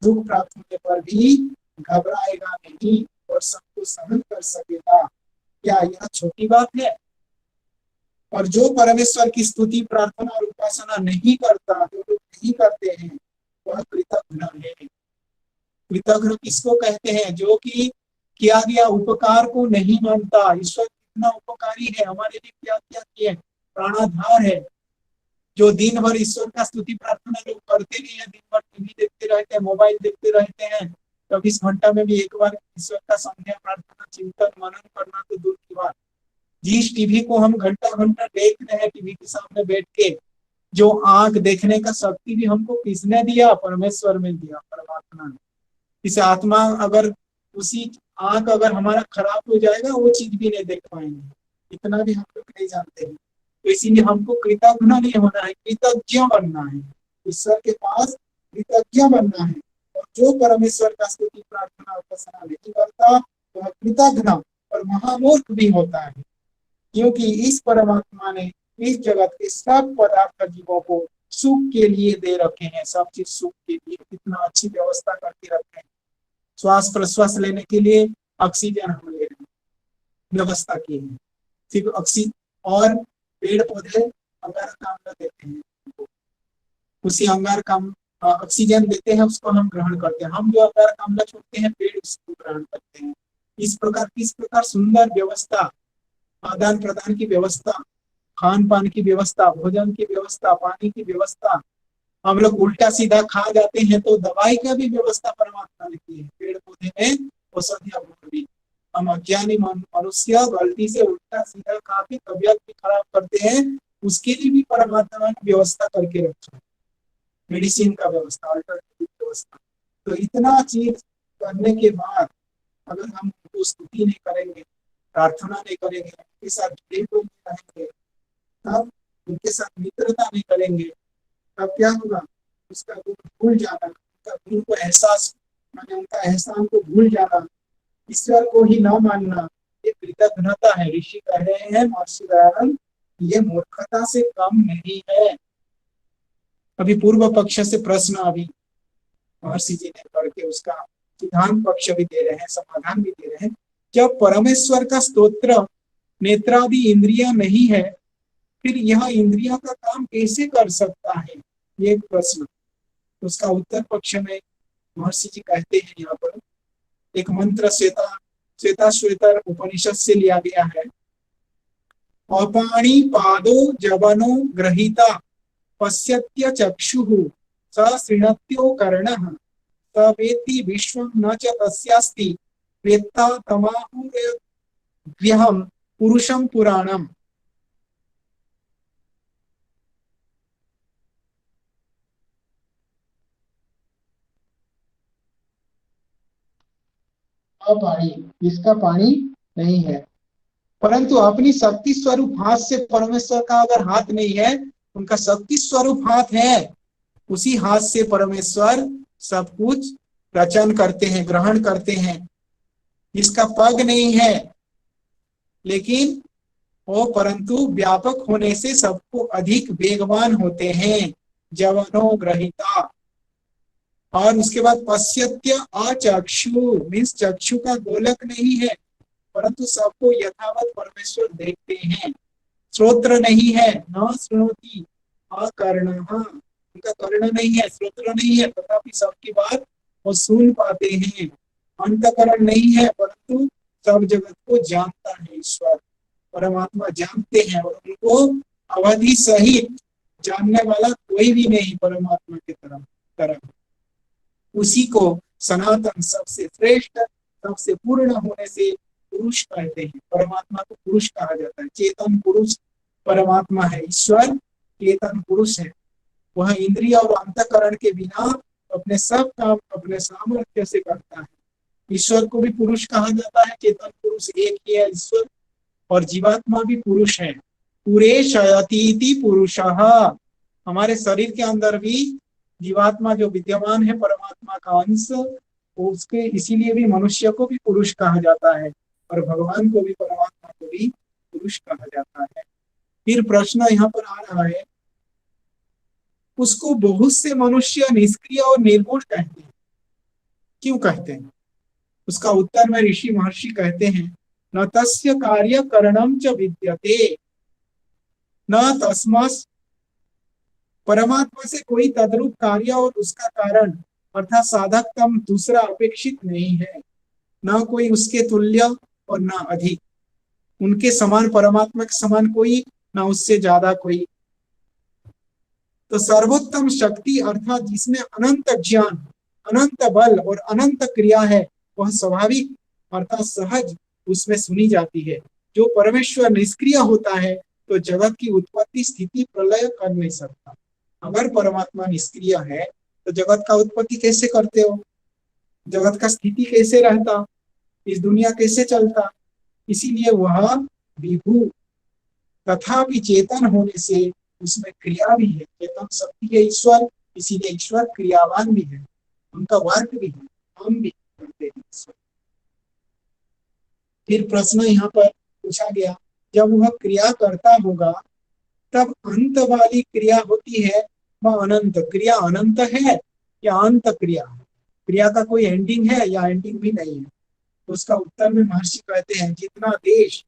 दुख प्राप्त होने पर भी घबराएगा नहीं और सबको सहन कर सकेगा। क्या यह छोटी बात है? और जो परमेश्वर की स्तुति, प्रार्थना और उपासना नहीं करता, जो लोग नहीं करते हैं, वह कृतघ्न है। कृतघ्न किसको कहते हैं? जो कि किया गया उपकार को नहीं मानता। ईश्वर कितना उपकारी है, हमारे लिए क्या क्या किए, प्राणाधार है। जो दिन भर ईश्वर का स्तुति प्रार्थना लोग करते नहीं है, दिन भर टीवी देखते रहते हैं, मोबाइल देखते रहते हैं, 24 घंटा में भी एक बार ईश्वर का संध्या प्रार्थना चिंतन मनन करना तो दूर की बात। जिस टीवी को हम घंटा घंटा देख रहे हैं, टीवी के सामने बैठ के, जो आंख देखने का शक्ति भी हमको किसने दिया? परमेश्वर में दिया, परमात्मा ने। इस आत्मा अगर उसी आंख अगर हमारा खराब हो जाएगा, वो चीज भी नहीं देख पाएंगे। इतना भी हम लोग नहीं जानते हैं। तो इसीलिए हमको कृतज्ञ नहीं होना है, कृतज्ञ बनना है। ईश्वर के पास कृतज्ञ बनना है। और जो परमेश्वर का स्तुति प्रार्थना उपासना नहीं करता, वह कृतज्ञ और महामूर्ख भी होता है। क्योंकि इस परमात्मा ने इस जगत के सब पदार्थ जीवों को सुख के लिए दे रखे हैं। सब चीज सुख के लिए कितना अच्छी व्यवस्था करके रखे हैं। श्वास प्रश्वास लेने के लिए ऑक्सीजन हम ले रहे हैं, व्यवस्था की है। सिर्फ ऑक्सीजन, और पेड़ पौधे अंगारकाम्ल देते हैं, उसी अंगारकाम्ल ऑक्सीजन देते हैं, उसको हम ग्रहण करते हैं। हम जो अंगारकाम्ल छोड़ते हैं, पेड़ उसको ग्रहण करते हैं। इस प्रकार सुंदर व्यवस्था, आदान प्रदान की व्यवस्था, खान पान की व्यवस्था, भोजन की व्यवस्था, पानी की व्यवस्था। हम लोग उल्टा सीधा खा जाते हैं तो दवाई का भी व्यवस्था परमात्मा ने की है। पेड़ पौधे में औषधियां भी, हम अज्ञानी मनुष्य गलती से उल्टा सीधा खा के तबियत भी खराब करते हैं, उसके लिए भी परमात्मा ने व्यवस्था करके रखा है। मेडिसिन का व्यवस्था, अल्टरनेटिव व्यवस्था। तो इतना चीज करने के बाद अगर हम उनको स्तुति नहीं करेंगे, प्रार्थना नहीं करेंगे, उनके साथ जुड़े हुए नहीं रहेंगे, तब उनके साथ मित्रता नहीं करेंगे, तब क्या होगा? उसका गुण भूल जाना, उनका गुण को एहसास, माने उनका एहसान को भूल जाना, ईश्वर को ही न मानना, ये कृतज्ञता है। ऋषि कह रहे हैं, महर्षि दयानंद, ये मूर्खता से कम नहीं है। अभी पूर्व पक्ष से प्रश्न अभी महर्षि जी ने करके उसका सिद्धांत पक्ष भी दे रहे हैं, समाधान भी दे रहे हैं। जब परमेश्वर का स्तोत्र नेत्रादि इंद्रिया नहीं है, फिर यह इंद्रिया का काम कैसे कर सकता है, ये एक प्रश्न। तो उसका उत्तर पक्ष में महर्षि जी कहते हैं, यहाँ पर एक मंत्र श्वेताश्वेतर उपनिषद से लिया गया है। अपाणि पादो जवनो गृहीता पश्यत्य चक्षुः स शृणत्यो कर्णः स वेत्ति विश्वं न च तस्यास्ति वेत्ता तमाहुर्व्यहं पुरुषं पुराणम्। अपाणी, इसका पानी नहीं है, परंतु अपनी शक्ति स्वरूप हाथ से परमेश्वर का अगर हाथ नहीं है, उनका शक्ति स्वरूप हाथ है, उसी हाथ से परमेश्वर सब कुछ रचन करते हैं, ग्रहण करते हैं। इसका पग नहीं है, लेकिन वो परंतु व्यापक होने से सबको अधिक वेगवान होते हैं। जवनो ग्रहिता। और उसके बाद पश्यत्य अचक्षु मीन्स चक्षु का गोलक नहीं है, परंतु सबको यथावत परमेश्वर देखते हैं। श्रोत्र नहीं है, न श्रोति अकर्णः, उनका कर्ण नहीं है, श्रोत्र नहीं है, तथापि सबकी बात वो सुन पाते हैं। अंतकरण नहीं है, परंतु सब जगत को जानता है। ईश्वर परमात्मा जानते हैं, और उनको अवधि सहित जानने वाला कोई भी नहीं परमात्मा की तरफ। उसी को सनातन, सबसे श्रेष्ठ, सबसे पूर्ण होने से पुरुष कहते हैं। परमात्मा को पुरुष कहा जाता है। चेतन पुरुष परमात्मा है। ईश्वर चेतन पुरुष है। वह इंद्रिय और अंतकरण के बिना अपने सब काम अपने सामर्थ्य से करता है। ईश्वर को भी पुरुष कहा जाता है। चेतन पुरुष एक ही है ईश्वर, और जीवात्मा भी पुरुष है। पूरे शयतीति पुरुषः, हमारे शरीर के अंदर भी जीवात्मा जो विद्यमान है, परमात्मा का अंश, उसके इसीलिए भी मनुष्य को भी पुरुष कहा जाता है, और भगवान को भी, परमात्मा को भी पुरुष कहा जाता है। फिर प्रश्न यहाँ पर आ रहा है, उसको बहुत से मनुष्य निष्क्रिय और निर्गुण कहते हैं, क्यों कहते हैं? उसका उत्तर में ऋषि महर्षि कहते हैं, न तस्य कार्य करणम च विद्यते न तस्मस्, परमात्मा से कोई तद्रूप कार्य और उसका कारण अर्थात साधकतम दूसरा अपेक्षित नहीं है, न कोई उसके तुल्य और न अधिक। उनके समान, परमात्मा के समान कोई, न उससे ज्यादा कोई। तो सर्वोत्तम शक्ति अर्थात जिसमें अनंत ज्ञान, अनंत बल और अनंत क्रिया है, वह स्वाभाविक अर्थात सहज उसमें सुनी जाती है। जो परमेश्वर निष्क्रिय होता है तो जगत की उत्पत्ति स्थिति प्रलय कर नहीं सकता। अगर परमात्मा निष्क्रिय है तो जगत का उत्पत्ति कैसे करते हो? जगत का स्थिति कैसे रहता? इस दुनिया कैसे चलता? इसीलिए वह विभू, तथापि चेतन होने से उसमें क्रिया भी है। चेतन शक्ति है ईश्वर, इसीलिए ईश्वर क्रियावान भी है, उनका वर्क भी है, हम भी करते हैं ईश्वर। फिर प्रश्न यहाँ पर पूछा गया, जब वह क्रिया करता होगा तब अंत वाली क्रिया होती है वह अनंत क्रिया? अनंत है या अंत क्रिया? क्रिया का कोई एंडिंग है या एंडिंग भी नहीं है? तो उसका उत्तर में महर्षि कहते हैं, जितना देश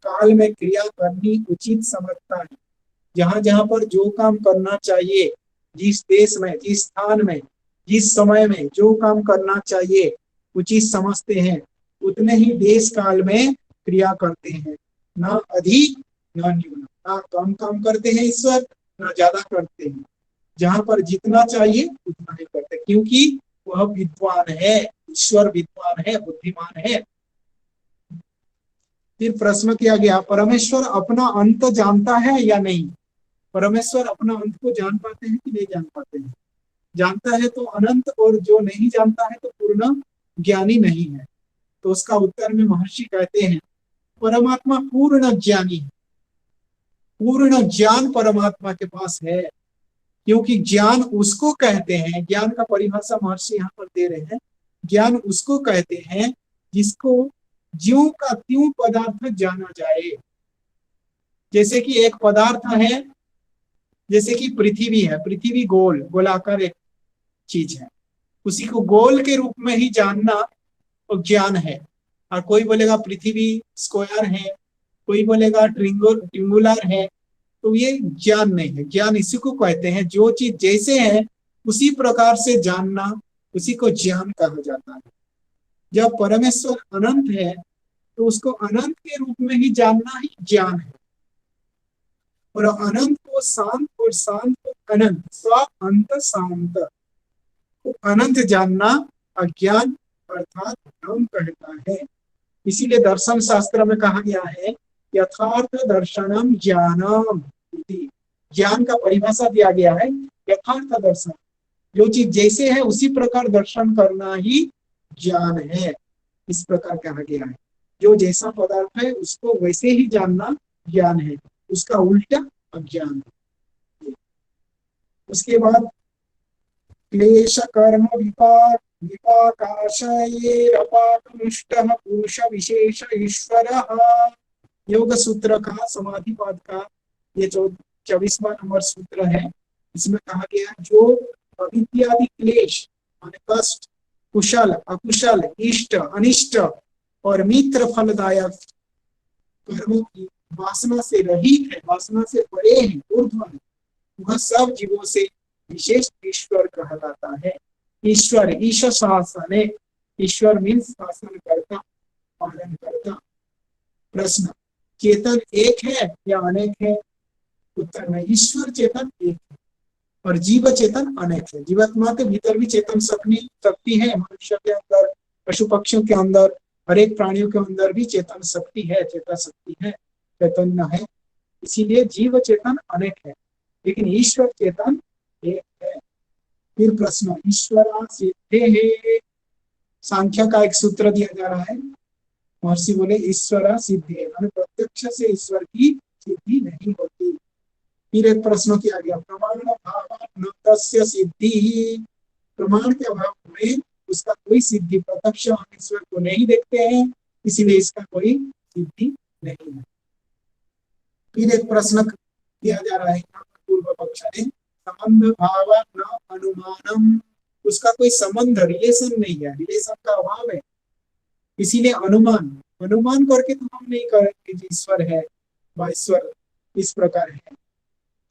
काल में क्रिया करनी उचित समझता है, जहां जहां पर जो काम करना चाहिए, जिस देश में, जिस स्थान में, जिस समय में जो काम करना चाहिए उचित समझते हैं, उतने ही देश काल में क्रिया करते हैं। ना अधिक ना न्यून, ना कम काम करते हैं ईश्वर, ना ज्यादा करते हैं। जहां पर जितना चाहिए उतना ही करते हैं, क्योंकि वह विद्वान है, ईश्वर विद्वान है, बुद्धिमान है। फिर प्रश्न किया गया, परमेश्वर अपना अंत जानता है या नहीं? परमेश्वर अपना अंत को जान पाते हैं कि नहीं जान पाते हैं? जानता है तो अनंत, और जो नहीं जानता है तो पूर्ण ज्ञानी नहीं है। तो उसका उत्तर में महर्षि कहते हैं, परमात्मा पूर्ण ज्ञानी है। पूर्ण ज्ञान परमात्मा के पास है, क्योंकि ज्ञान उसको कहते हैं, ज्ञान का परिभाषा महर्षि यहाँ पर दे रहे हैं, ज्ञान उसको कहते हैं जिसको ज्यों का त्यों पदार्थ जाना जाए। जैसे कि एक पदार्थ है, जैसे कि पृथ्वी है, पृथ्वी गोल, गोलाकार एक चीज है, उसी को गोल के रूप में ही जानना और ज्ञान है। और कोई बोलेगा पृथ्वी स्क्वायर है, कोई बोलेगा ट्रिंगुलर है, तो ये ज्ञान नहीं है। ज्ञान इसी को कहते हैं, जो चीज जैसे है उसी प्रकार से जानना, उसी को ज्ञान कहा जाता है। जब परमेश्वर अनंत है तो उसको अनंत के रूप में ही जानना ही ज्ञान है। और अनंत को शांत और शांत को अनंत, स्व अंत शांत, तो अनंत जानना अज्ञान अर्थात भ्रम कहता है। इसीलिए दर्शन शास्त्र में कहा गया है यथार्थ दर्शनम ज्ञानम। ज्ञान का परिभाषा दिया गया है यथार्थ दर्शन, जो चीज जैसे है उसी प्रकार दर्शन करना ही ज्ञान है। इस प्रकार कहा गया है, जो जैसा पदार्थ है उसको वैसे ही जानना ज्ञान है, उसका उल्टा अज्ञान है। उसके बाद क्लेश कर्म विपाक विपाकाशयेरपाकमुष्टः पुरुष विशेष ईश्वरः। योग सूत्र का समाधिपाद का ये 24वां नंबर सूत्र है। इसमें कहा गया जो अविद्यादि क्लेश कष्ट, कुशल अकुशल, इष्ट अनिष्ट और मित्र फलदायक कर्मों की वासना से रहित है, वासना से परे है, ऊर्ध्व है, वह सब जीवों से विशेष ईश्वर कहलाता है। ईश्वर ईश शासन, ईश्वर मीन्स शासन करता, पालन करता। प्रश्न, चेतन एक है या अनेक है? उत्तर में ईश्वर चेतन एक है और जीव चेतन अनेक है। जीवात्मा के भीतर भी चेतन शक्ति है, मनुष्य के अंदर, पशु पक्षियों के अंदर, हर एक प्राणियों के अंदर भी चेतन शक्ति है, चेता शक्ति है, चैतन्य है। इसीलिए जीव चेतन अनेक है लेकिन ईश्वर चेतन एक है। फिर प्रश्न, ईश्वरा सिद्धे है। सांख्य का एक सूत्र दिया जा रहा है, महर्षि बोले ईश्वरा सिद्धे, हमें प्रत्यक्ष से ईश्वर की सिद्धि नहीं होती। फिर एक प्रश्न किया गया, प्रमाण भाव न तस्य सिद्धि। प्रमाण के अभाव में उसका कोई सिद्धि, प्रत्यक्ष ईश्वर को नहीं देखते हैं इसीलिए इसका कोई सिद्धि नहीं है। फिर एक प्रश्न किया जा रहा है पूर्व पक्ष ने, संबंध भाव न अनुमानम। उसका कोई संबंध, रिलेशन नहीं है, रिलेशन का अभाव है इसीलिए अनुमान करके तो हम नहीं करेंगे कि ईश्वर है व ईश्वर इस प्रकार है।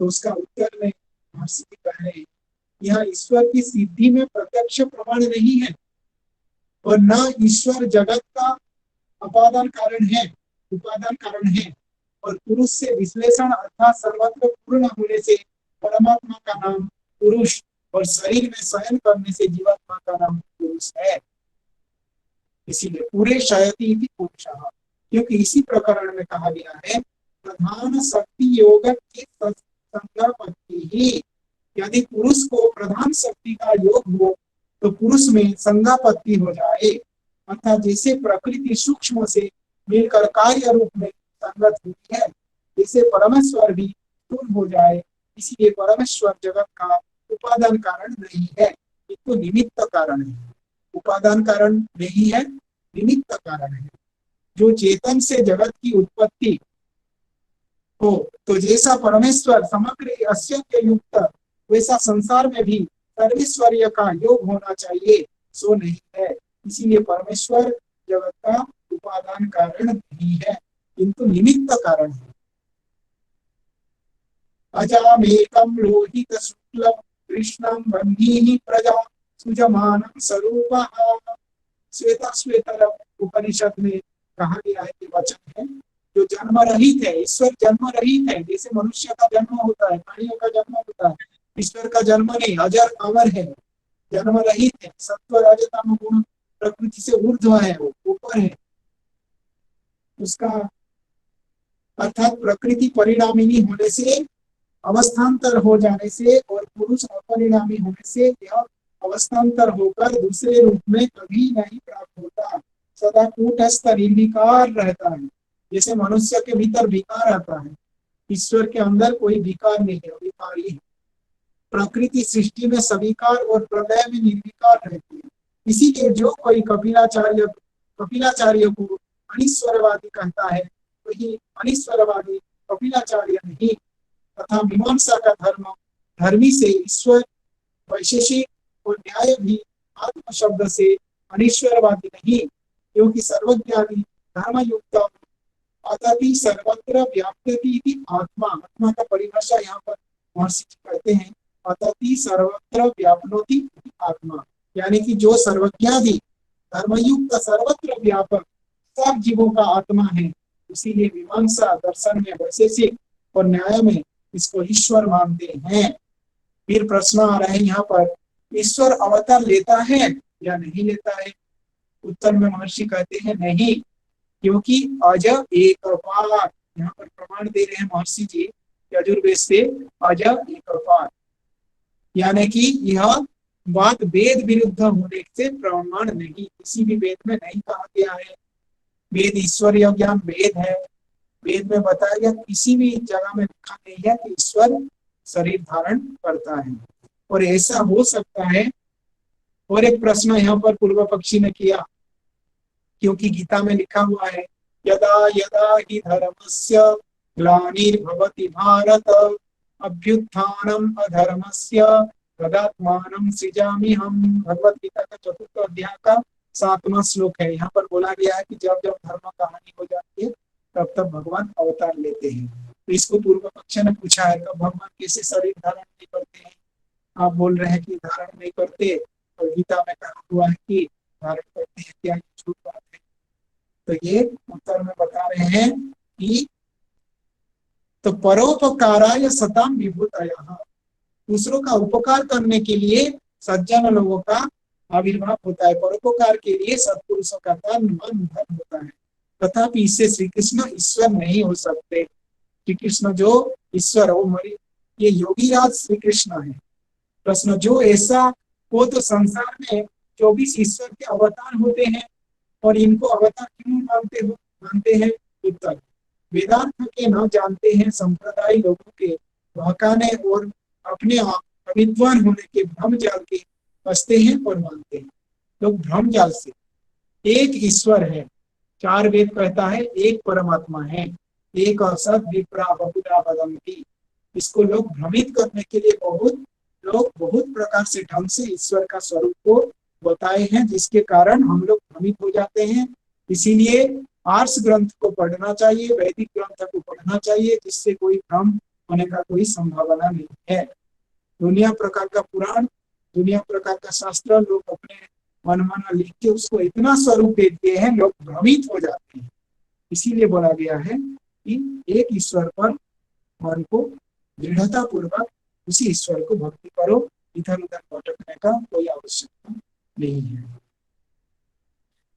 तो उसका उत्तर में महर्षि कह रहे हैं, यह ईश्वर की सिद्धि में प्रत्यक्ष प्रमाण नहीं है और न ईश्वर जगत का उपादान कारण है और पुरुष से विश्लेषण अर्थात सर्वत्र पूर्ण होने से परमात्मा का नाम पुरुष और शरीर में शयन करने से जीवात्मा का नाम पुरुष है। इसीलिए पूरे शयति पुरुषः, क्योंकि इसी प्रकरण में कहा गया है प्रधान शक्ति योग की संज्ञापत्ति ही। यदि पुरुष को प्रधान शक्ति का योग हो तो पुरुष में संज्ञापत्ति हो जाए, अर्थात जैसे प्रकृति सूक्ष्म से मिलकर कार्य रूप में संगत होती है, जैसे परमेश्वर भी स्थूल हो जाए। इसलिए परमेश्वर जगत का उपादान कारण नहीं है, तो निमित्त कारण है। उपादान कारण नहीं है, निमित्त कारण है। जो चेतन से जगत की उत्पत्ति हो तो जैसा परमेश्वर समग्र अस्यंत युक्त, वैसा संसार में भी सर्वेश्वर्य का योग होना चाहिए, सो नहीं है। इसीलिए परमेश्वर जगत का उपादान कारण नहीं है किंतु निमित्त कारण है। अजामेकं लोहित शुक्लं कृष्णं वह्निः प्रजा सुजमानं स्वरूपः। श्वेतर उपनिषद में कहा गया है कि वचन है जो जन्म रहित है। ईश्वर जन्म रहित है, जैसे मनुष्य का जन्म होता है, प्राणियों का जन्म होता है, ईश्वर का जन्म नहीं, अजर अमर है, जन्म रहित है, सत्व रजतम गुण प्रकृति से ऊर्ध्व है, वो ऊपर है। उसका अर्थात प्रकृति परिणामिनी होने से, अवस्थान्तर हो जाने से और पुरुष अपरिणामी होने से यह अवस्थान्तर होकर दूसरे रूप में कभी नहीं प्राप्त होता, सदा कूटस्थ निर्विकार रहता है। जैसे मनुष्य के भीतर विकार आता है, ईश्वर के अंदर कोई विकार नहीं है, विकारी है। प्रकृति सृष्टि में सविकार और प्रलय में निर्विकार रहती है। इसीलिए जो कोई कपिलाचार्य को अनिश्वरवादी कहता है, वही अनिश्वरवादी कपिलाचार्य नहीं। तथा मीमांसा का धर्मी से ईश्वर वैशेषिक और न्याय भी आत्म शब्द से अनिश्वरवादी नहीं, क्योंकि सर्वज्ञानी धर्मयुक्त अतति सर्वत्र व्याप्यति इति आत्मा। आत्मा का परिभाषा यहाँ पर महर्षि कहते हैं अतति सर्वत्र व्याप्नोति इति आत्मा, यानी कि जो सर्वज्ञादि धर्मयुक्त सर्वत्र व्यापक सब जीवों का आत्मा है। इसीलिए मीमांसा दर्शन में वैशेषिक और न्याय में इसको ईश्वर मानते हैं। फिर प्रश्न आ रहा है यहाँ पर, ईश्वर अवतार लेता है या नहीं लेता है? उत्तर में महर्षि कहते हैं नहीं, क्योंकि अज एक पार, यहाँ पर प्रमाण दे रहे हैं महर्षि जी यजुर्वेद से, अज एक पार, यानी कि यह बात वेद विरुद्ध होने से प्रमाण नहीं, किसी भी वेद में नहीं कहा गया है। वेद ईश्वरीय ज्ञान वेद है, वेद में बताया गया, किसी भी जगह में लिखा नहीं है कि ईश्वर शरीर धारण करता है। और ऐसा हो सकता है। और एक प्रश्न यहाँ पर पूर्व पक्षी ने किया, क्योंकि गीता में लिखा हुआ है यदा यदा हि धर्मस्य ग्लानिर्भवति भारत अभ्युत्थानम अधर्मस्य तदात्मानं सृजाम्यहम्। भगवत गीता का 4th अध्याय का 7वां श्लोक है। यहाँ पर बोला गया है कि जब जब धर्म का हानि हो जाती है तब तब भगवान अवतार लेते हैं। तो इसको पूर्व पक्ष ने पूछा है तो भगवान कैसे शरीर धारण नहीं करते हैं? आप बोल रहे हैं कि धारण नहीं करते, और गीता में कहा हुआ है कि धारण करते हैं, क्या ये झूठ बात है? तो ये उत्तर में बता रहे हैं कि तो परोपकाराय सताम विभूतयः, दूसरों का उपकार करने के लिए सज्जन लोगों का आविर्भाव होता है। परोपकार के लिए सत्पुरुषों का तन मन धन होता है। तथापि इससे श्री कृष्ण ईश्वर नहीं हो सकते। श्री कृष्ण जो ईश्वर हो, ये योगीराज श्री कृष्ण है। प्रश्न, जो ऐसा हो तो संसार में 24 ईश्वर के अवतार होते हैं और इनको अवतार क्यों मानते हैं? उत्तर, वेदांत के न जानते हैं संप्रदाय लोगों के बहकाने और अपने आप अविद्वान होने के भ्रम जाल के फंसते हैं और मानते हैं। लोग भ्रम जाल से, एक ईश्वर है, 4 वेद कहता है एक परमात्मा है, एक असत विप्रा बहुधा वदन्ति। इसको लोग भ्रमित करने के लिए लोग बहुत प्रकार से ढंग से ईश्वर का स्वरूप को बताए हैं, जिसके कारण हम लोग भ्रमित हो जाते हैं। इसीलिए आर्ष ग्रंथ को पढ़ना चाहिए, वैदिक ग्रंथ को पढ़ना चाहिए, जिससे कोई भ्रम होने का कोई संभावना नहीं है। दुनिया प्रकार का पुराण, दुनिया प्रकार का शास्त्र लोग अपने मनमाना लिख के उसको इतना स्वरूप दे दिए हैं, लोग भ्रमित हो जाते हैं। इसीलिए बोला गया है कि एक ईश्वर पर मन को दृढ़ता पूर्वक उसी ईश्वर को भक्ति करो, इधर उधर भटकने का कोई आवश्यकता नहीं है।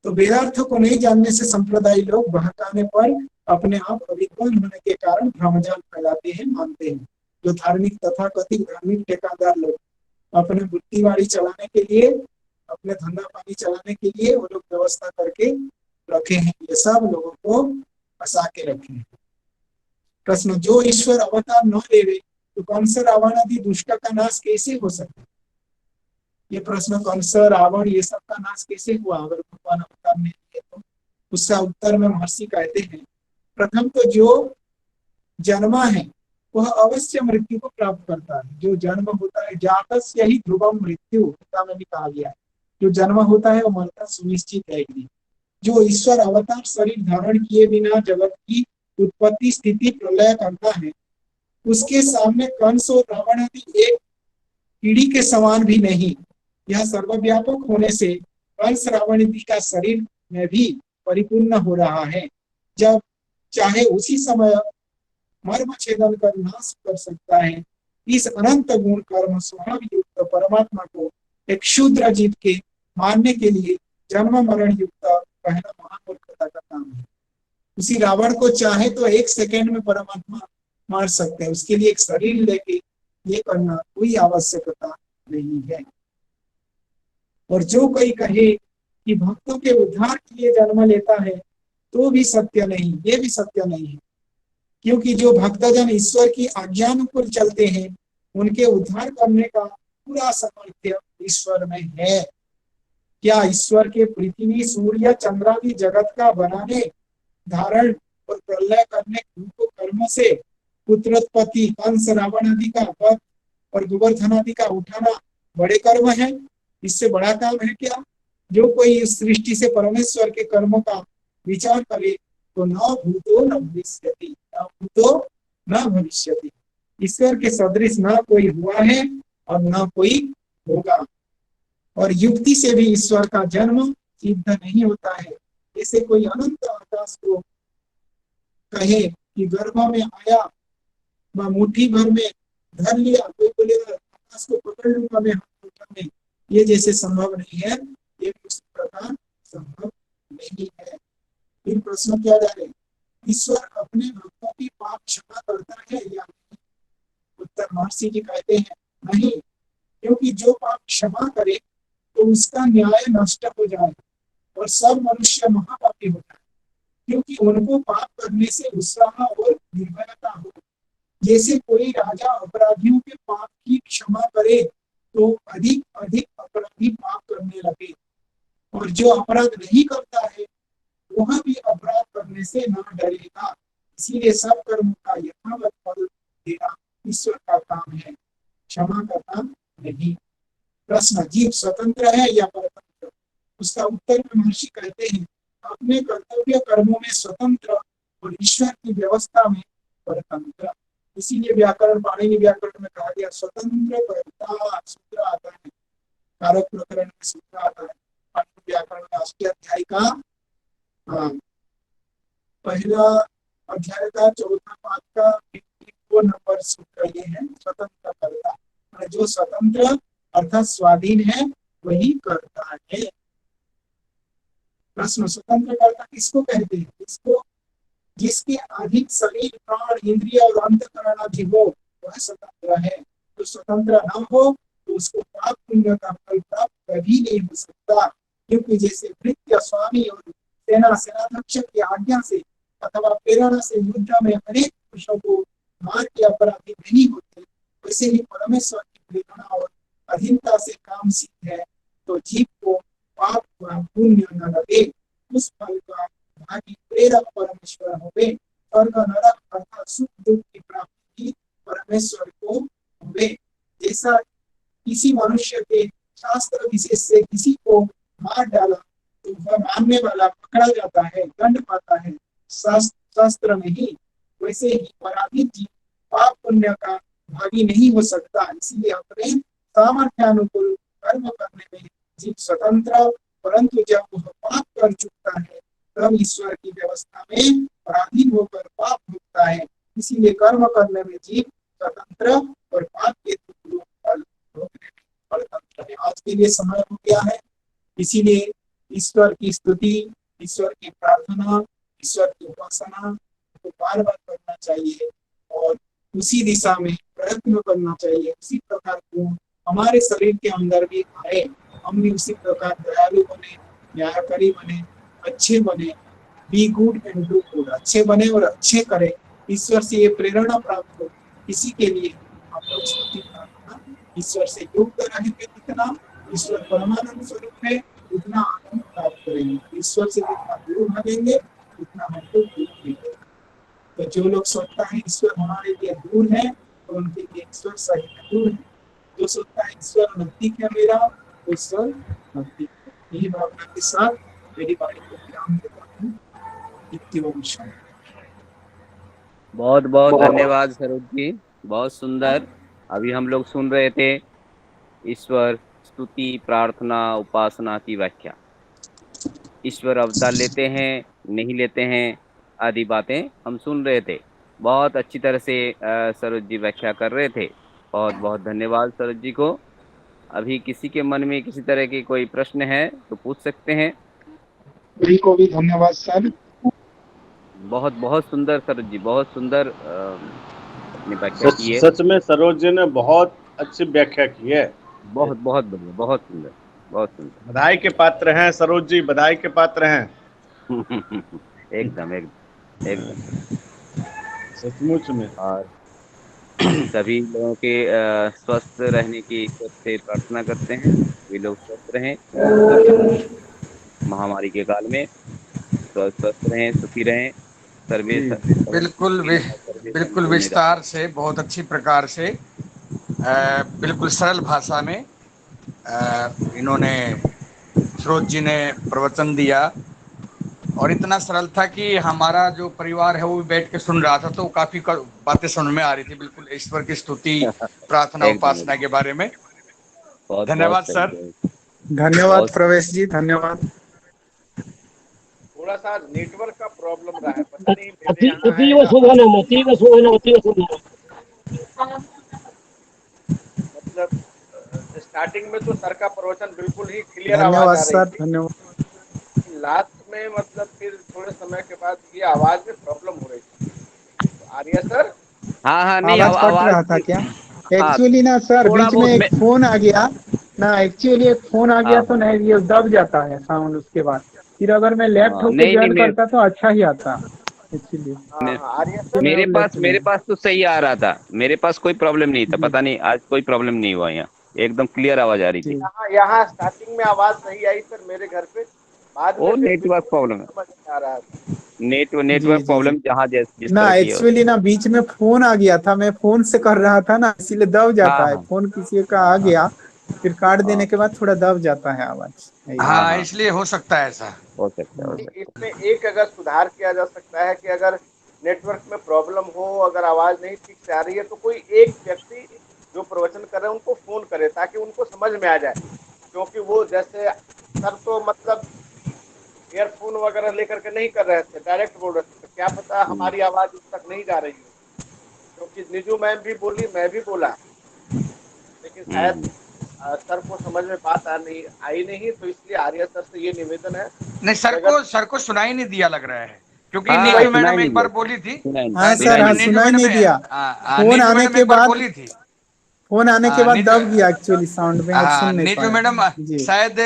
तो वेदार्थ को नहीं जानने से संप्रदाय लोग बहकाने पर अपने आप अविद्वान होने के कारण भ्रमजाल फैलाते हैं, मानते हैं। जो धार्मिक तथा कथित धार्मिक ठेकेदार लोग अपने बुद्धिवाड़ी चलाने के लिए, अपने धंधा पानी चलाने के लिए वो लोग व्यवस्था करके रखे हैं, ये सब लोगों को फंसा के रखे हैं। प्रश्न, जो ईश्वर अवतार न ले तो कंस रावण आदि दुष्ट का नाश कैसे हो सकता? ये प्रश्न, कंस रावण ये सब का नाश कैसे हुआ अगर भगवान अवतार नहीं लिए? तो उसका उत्तर में महर्षि कहते हैं, प्रथम तो जो जन्मा है वह अवश्य मृत्यु को प्राप्त करता है। जो जन्म होता है, जातस्य ही ध्रुवम मृत्यु, गीता में भी कहा गया है, जो जन्म होता है वो मरना सुनिश्चित है। जो ईश्वर अवतार शरीर धारण किए बिना जगत की उत्पत्ति स्थिति प्रलय करता है, उसके सामने कंस और रावण आदि एक कीड़ी के समान भी नहीं। यह सर्वव्यापक होने से कंस रावण आदि का शरीर में भी परिपूर्ण हो रहा है। जब चाहे उसी समय मर्म छेदन कर नाश कर सकता है। इस अनंत गुण कर्म स्वभाव युक्त परमात्मा को एक शूद्र जीव के मानने के लिए जन्म मरण युक्त कहना महामूर्खता का काम है। उसी रावण को चाहे तो 1 सेकेंड में परमात्मा मार सकते हैं, उसके लिए एक शरीर लेके ये करना कोई आवश्यकता नहीं है। और जो कोई कहे कि भक्तों के उद्धार के लिए जन्म लेता है तो भी सत्य नहीं, ये भी सत्य नहीं है, क्योंकि जो भक्तजन ईश्वर की आज्ञानुकूल चलते हैं उनके उद्धार करने का पूरा सामर्थ्य ईश्वर में है। क्या ईश्वर के पृथ्वी सूर्य चंद्रादि जगत का बनाने, धारण और प्रलय करने उनको कर्म से पुत्रोत्पत्ति, कंस रावण आदि का वध और गोवर्धन आदि का उठाना बड़े कर्म है? इससे बड़ा काम है क्या? जो कोई इस सृष्टि से परमेश्वर के कर्मों का विचार करे तो न भूतो न भविष्यति, न भूतो न भविष्यति। ईश्वर के सदृश न कोई हुआ है और न कोई होगा। और युक्ति से भी ईश्वर का जन्म सिद्ध नहीं होता है। जैसे कोई अनंत आकाश को कहे कि गर्भ में आया व मुट्ठी भर में धर लिया, कोई बोलेगा आकाश को पकड़ लूंगा मैं हाथ में, ये जैसे संभव नहीं है, ये भी उसी प्रकार संभव नहीं है। इन प्रश्न किया जा रहे, ईश्वर अपने भक्तों की पाप क्षमा करता है या नहीं? उत्तर महर्षि जी कहते हैं नहीं, क्योंकि जो पाप क्षमा करे तो उसका न्याय नष्ट हो जाए और सब मनुष्य महापापी होता है, क्योंकि उनको पाप करने से उत्साह और निर्भयता हो। जैसे कोई राजा अपराधियों के पाप की क्षमा करे तो अधिक अधिक अपराधी पाप करने लगे, और जो अपराध नहीं करता है वह भी अपराध करने से न डरेगा। इसीलिए सब कर्म का यथावत फल देना ईश्वर का काम है, क्षमा करना नहीं। प्रश्न, जीव स्वतंत्र है या परतंत्र? उसका उत्तर में महर्षि कहते हैं अपने कर्तव्य कर्मों में स्वतंत्र और ईश्वर की व्यवस्था में परतंत्र। इसीलिए व्याकरण, पाणिनि व्याकरण में कहा गया स्वतंत्र कर्ता, सूत्र आता है, कारक प्रकरण में सूत्र आता है। पाणिनि व्याकरण में 8वें अध्याय का पहला अध्याय का 4वां पाद का 2 नंबर सूत्र ये है, स्वतंत्र कर्ता। जो स्वतंत्र अर्थात स्वाधीन है वही करता है। प्रश्न, स्वतंत्र कर्ता किसको कहते हैं? इसको जिसके अधिक शरीर, प्राण, इंद्रिय और अंतःकरण अधिक हो वह स्वतंत्र है। तो स्वतंत्र न हो तो उसको पाप पुण्य का फल प्राप्त कभी नहीं हो सकता, क्योंकि जैसे भृत्य स्वामी और सेनाध्यक्ष की आज्ञा से अथवा प्रेरणा से युद्ध में अनेक पुरुषों को मार के अपराधी नहीं होते, वैसे ही परमेश्वर की प्रेरणा और अधीनता से काम सिद्ध है। तो जीव को पाप व पुण्य न लगे, उस फल का भागी प्रेरक परमेश्वर होवे। स्वर्ग नरक अर्थात सुख दुख की प्राप्ति परमेश्वर को होवे। जैसा किसी मनुष्य के शास्त्र विशेष से किसी को मार डाला तो वह मारने वाला पकड़ा जाता है, दंड पाता है, शास्त्र नहीं, वैसे ही पराधीन जीव पाप पुण्य का भागी नहीं हो सकता। इसलिए अपने सामर्थ्यानुकूल कर्म करने में जीव स्वतंत्र, परंतु जब वह पाप कर चुकता है तब ईश्वर की व्यवस्था में पराधीन होकर पाप भोगता है। इसीलिए कर्म करने में जीव स्वतंत्र और पाप के फल भोगने में परतंत्र है। आज के लिए समय हो गया है, इसीलिए ईश्वर की स्तुति, ईश्वर की प्रार्थना, ईश्वर की उपासना को बार बार करना चाहिए और उसी दिशा में प्रयत्न करना चाहिए। उसी प्रकार को हमारे शरीर के अंदर भी आए, हम भी उसी प्रकार दयालु बने, न्यायकारी बने, अच्छे बने। Be good and do good, अच्छे बने और अच्छे करें। ईश्वर से ये प्रेरणा प्राप्त हो, इसी के लिए हम लोग स्तुति प्रार्थना ईश्वर से युक्त रहेंगे। जितना ईश्वर परमानंद स्वरूप है उतना आनंद प्राप्त करेंगे। ईश्वर से जितना दूर भागेंगे उतना हमको दूर मिलेगा। तो जो लोग सोचता है ईश्वर हमारे लिए दूर है तो उनके लिए ईश्वर सही में दूर है। जो सोचता है ईश्वर नजदीक है मेरा, तो ईश्वर नजदीक है। यही भावना के साथ मेरी बाणी को विराम देता हूँ। बहुत बहुत धन्यवाद सरोज जी, बहुत सुंदर। अभी हम लोग सुन रहे थे ईश्वर स्तुति, प्रार्थना, उपासना की व्याख्या। ईश्वर अवतार लेते हैं, नहीं लेते हैं, आदि बातें हम सुन रहे थे। बहुत अच्छी तरह से सरोज जी व्याख्या कर रहे थे। बहुत बहुत धन्यवाद सरोज जी को। अभी किसी के मन में किसी तरह की कोई प्रश्न है तो पूछ सकते हैं। सभी को भी धन्यवाद सर। बहुत बहुत सुंदर सरोज जी, बहुत सुंदर अपनी व्याख्या की है। सच में सरोज जी ने बहुत अच्छी व्याख्या की है। बहुत बहुत बढ़िया, बहुत सुंदर, बहुत सुंदर। बधाई के पात्र हैं सरोज जी, बधाई के पात्र हैं। एकदम एकदम एकदम सचमुच में। और सभी लोगों के स्वस्थ रहने की ईश्वर से प्रार्थना करते हैं। सभी लोग स्वस्थ रहें महामारी के काल में, स्वस्थ रहें, सुखी रहें। बिल्कुल विस्तार से, बहुत अच्छी प्रकार से, बिल्कुल सरल भाषा में इन्होंने सरोज जी ने प्रवचन दिया और इतना सरल था कि हमारा जो परिवार है वो भी बैठ के सुन रहा था, तो काफी बातें समझ में आ रही थी, बिल्कुल ईश्वर की स्तुति प्रार्थना एकदम उपासना के बारे में। बहुत धन्यवाद बहुत सर। सही। धन्यवाद बहुत- प्रवेश जी, धन्यवाद। थोड़ा सा नेटवर्क का प्रॉब्लम रहा है, पता नहीं मेरे अति यहाँ है अतीव या शोभनम, अतीव शोभनम, अतीव शोभनम। मतलब स्टार्टिंग में तो सर का प्रवचन बिल्कुल ही क्लियर आवाज धन्यवाद आ रही सर, थी, धन्यवाद। लास्ट में मतलब फिर थोड़े समय के बाद ये आवाज में प्रॉब्लम हो रही थी। तो आर्य सर, हाँ हाँ, नहीं आवाज कट रहा था क्या? हाँ, एक्चुअली ना सर, थोड़ा बीच में बहुत एक फोन आ गया ना, एक्चुअली एक फोन आ गया हाँ, तो नहीं, ये दब जाता है साउंड उसके बाद। फिर अगर मैं लेफ्ट होके नहीं ज्वाइन नहीं, करता तो अच्छा ही आता, इसीलिए। मे- आर्य सर, मेरे मैं पास लेफ्ट में। तो सही आ रहा था, मेरे पास कोई प्रॉब्लम नहीं था, जी। पता नहीं आज कोई प्रॉब्लम नहीं हुआ, यहाँ एकदम क्लियर आवाज आ रही थी। जी। यहाँ स्टार्टिंग में आवाज नहीं आई सर मेरे घर पे, बाद में वो फिर नेटवर्क बिल्कुल प्रॉब्लम है, समझ में आ रहा था। जी नेटवर्क जी जी। प्रॉब्लम जहाँ जिस ना तरह की है। एक्चुअली ना बीच में फोन आ गया था, मैं फोन से कर रहा था ना, इसीलिए दब जाता हाँ है। हाँ फोन किसी का आ गया, फिर काट हाँ देने के बाद थोड़ा दब जाता है आवाज। हाँ हाँ, हाँ, इसलिए हो सकता है ऐसा। हो सकता है, हो सकता इसमें एक अगर सुधार किया जा सकता है कि अगर नेटवर्क में प्रॉब्लम हो, अगर आवाज नहीं ठीक से आ रही है, तो कोई एक व्यक्ति जो प्रवचन कर रहे हैं उनको फोन करे ताकि उनको समझ में आ जाए। क्योंकि वो जैसे सर तो मतलब ईयरफोन वगैरह लेकर के नहीं कर रहे थे, डायरेक्ट बोल रहे थे, तो क्या पता है। हमारी आवाज उस तक नहीं जा रही हो। क्योंकि निजू मैम भी बोली, मैं भी बोला, लेकिन शायद हम्म, सर को समझ में बात आई नहीं, तो इसलिए आर्य सर से ये निवेदन है नहीं, कि अगर सर को सुनाई नहीं दिया लग रहा है, क्योंकि हाँ नीतू सुनाई मैडम नहीं एक बार दिया, बोली थी। हाँ सर, सुनाई हाँ नहीं नीतू सुनाई मैडम नहीं दिया। फोन नीतू आने मैडम के एक बार बाद, बोली थी। फोन आने के बाद नीतू दब गया एक्चुअली साउंड में और सुन नहीं नीतू पाया। मैडम जी शायद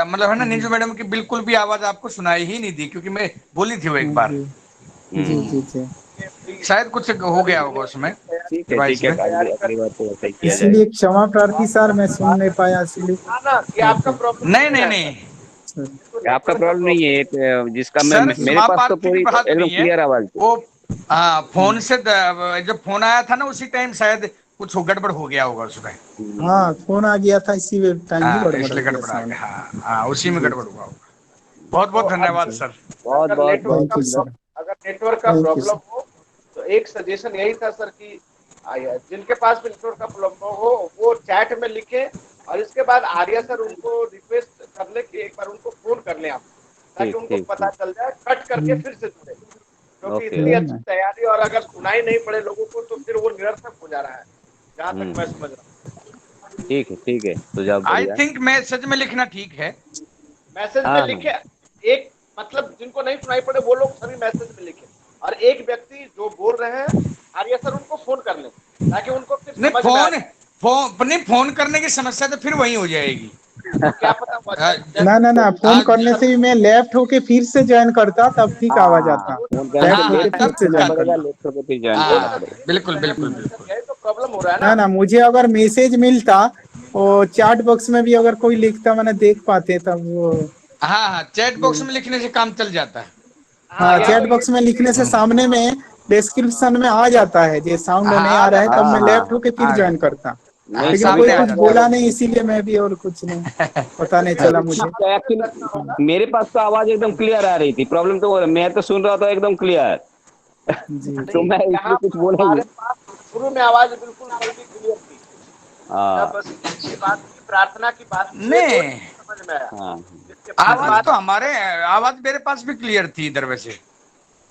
मतलब है ना, नीतू मैडम की बिल्कुल भी आवाज आपको सुनाई ही नहीं दी, क्योंकि मैं बोली थी वो एक बार। जी जी हम्म, जी जी। शायद कुछ हो गया होगा उसमें डिवाइस ठीक है, में। अगली बार तो ऐसा ही किया इसलिए जाएगा। क्षमा प्रार्थी सर, मैं सुन नहीं पाया इसलिए। ना कि आपका ओके प्रॉब्लम नहीं नहीं नहीं है नहीं सर, तो आपका नेटवर्क का प्रॉब्लम नहीं है, प्रॉब्लम। एक जिसका मैं सर, मेरे पास तो समापार्थी की पूरी बात एकदम नहीं है क्लियर आवाज थी। वो। फोन से जब फोन आया था ना, उसी टाइम शायद कुछ गड़बड़ हो गया होगा उसमें। हाँ, फोन आ गया था, इसी टाइम ही गड़बड़ हो इसलिए गया गड़बड़ आ साउंड। गया। हाँ, उसी में जी गड़बड़ जी हुआ होगा। बहुत तो बहुत धन्यवाद जी। सर। बहुत अगर बहुत नेटवर्क बहुत थैंक का यू धन्यवाद। सर। अगर नेटवर्क का थैंक यू प्रॉब्लम सर। हो, तो एक सजेशन यही था सर कि जिनके पास भी नेटवर्क का प्रॉब्लम हो वो चैट में लिखे, और इसके बाद आर्या सर उनको रिक्वेस्ट कर ले कि एक बार उनको फोन कर लें आप, ताकि ठीक उनको ठीक पता ठीक, चल जाए, कट करके फिर से जुड़े। क्योंकि ओके इतनी ओके, अच्छी तैयारी और अगर सुनाई नहीं पड़े लोगों को तो फिर वो निरर्थक हो जा रहा है, जहां तक मैं समझ रहा हूँ। ठीक है, सुझाव आई बढ़िया है। थिंक मैसेज में लिखना ठीक है। मैसेज में हाँ हाँ, लिखे, एक मतलब जिनको नहीं सुनाई पड़े वो लोग सभी मैसेज में लिखे, और एक व्यक्ति जो बोल रहे हैं आर्य सर उनको फोन कर लें, ताकि उनको फिर नहीं, समझ में आ जाए। फोन करने की समस्या तो फिर वही हो जाएगी। तो क्या पता वो आ, ना ना ना, फोन करने से भी मैं लेफ्ट होके फिर से ज्वाइन करता, तब ठीक आवाज हाँ, आता। फोन करने से लेफ्ट होके लेफ्ट फिर तब से करना ज्वाइन पड़ेगा, करता। लेफ्ट होकर फिर ज्वाइन करना पड़ेगा। बिल्कुल बिल्कुल सर, बिल्कुल। यही तो प्रॉब्लम हो रहा है ना ना। ना, मुझे अगर मैसेज मिलता और चैट बॉक्स में भी अगर कोई लिखता, मैंने देख पाते तब वो। हाँ, चैट बॉक्स में लिखने से काम चल जाता है। हाँ, हाँ, या चैट तो ये बॉक्स में लिखने से सामने में डिस्क्रिप्शन में आ जाता है, ये साउंड नहीं हाँ, आ आ रहा है, जाता तब है। मैं हाँ लेफ्ट हाँ, होके फिर ज्वाइन करता। नहीं लेकिन कभी कोई सामने आ कुछ जाता बोला है। नहीं, इसीलिए मैं भी और कुछ नहीं, पता नहीं चला मुझे। एक्चुअली मेरे पास तो आवाज एकदम क्लियर आ रही थी, प्रॉब्लम तो मैं तो सुन रहा था एकदम क्लियर। जी तो जी मैं इसलिए यहाँ कुछ पर बोला ही हमारे नहीं। पास शुरू में आवाज बिल्कुल सबकी क्लियर थी, हाँ जब की बात की, प्रार्थना की बात की है तो नहीं, समझ में आया। हाँ, इसके बाद बात आवाज मेरे पास भी क्लियर थी इधर वैसे।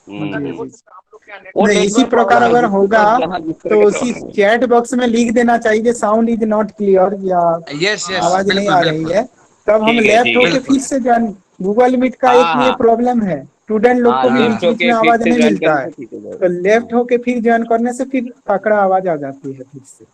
जी नहीं हो जी। सकता, हम लोग के यहाँ वो नेटवर्क नहीं, इसी नेटवर्क प्रकार प्रॉब्लम है, अगर होगा जहाँ जिस तरह तो के उसी प्रॉब्लम है। चैट बॉक्स में लिख देना चाहिए, साउंड इज नॉट क्लियर, या यस यस, आवाज नहीं बिल्कुल आ रही बिल्कुल है। तब हम लेफ्ट ठीक है, होके बिल्कुल। फिर से ज्वाइन। गूगल मीट का एक हाँ ये हाँ प्रॉब्लम है, स्टूडेंट लोग हाँ, को भी लेफ्ट बीच बीच में होके फिर आवाज से नहीं ज्वाइन मिलता करने है, से ठीक हो तो जाएगा। लेफ्ट होके फिर ज्वाइन करने से फिर पकड़ा आवाज आ जाती है फिर से।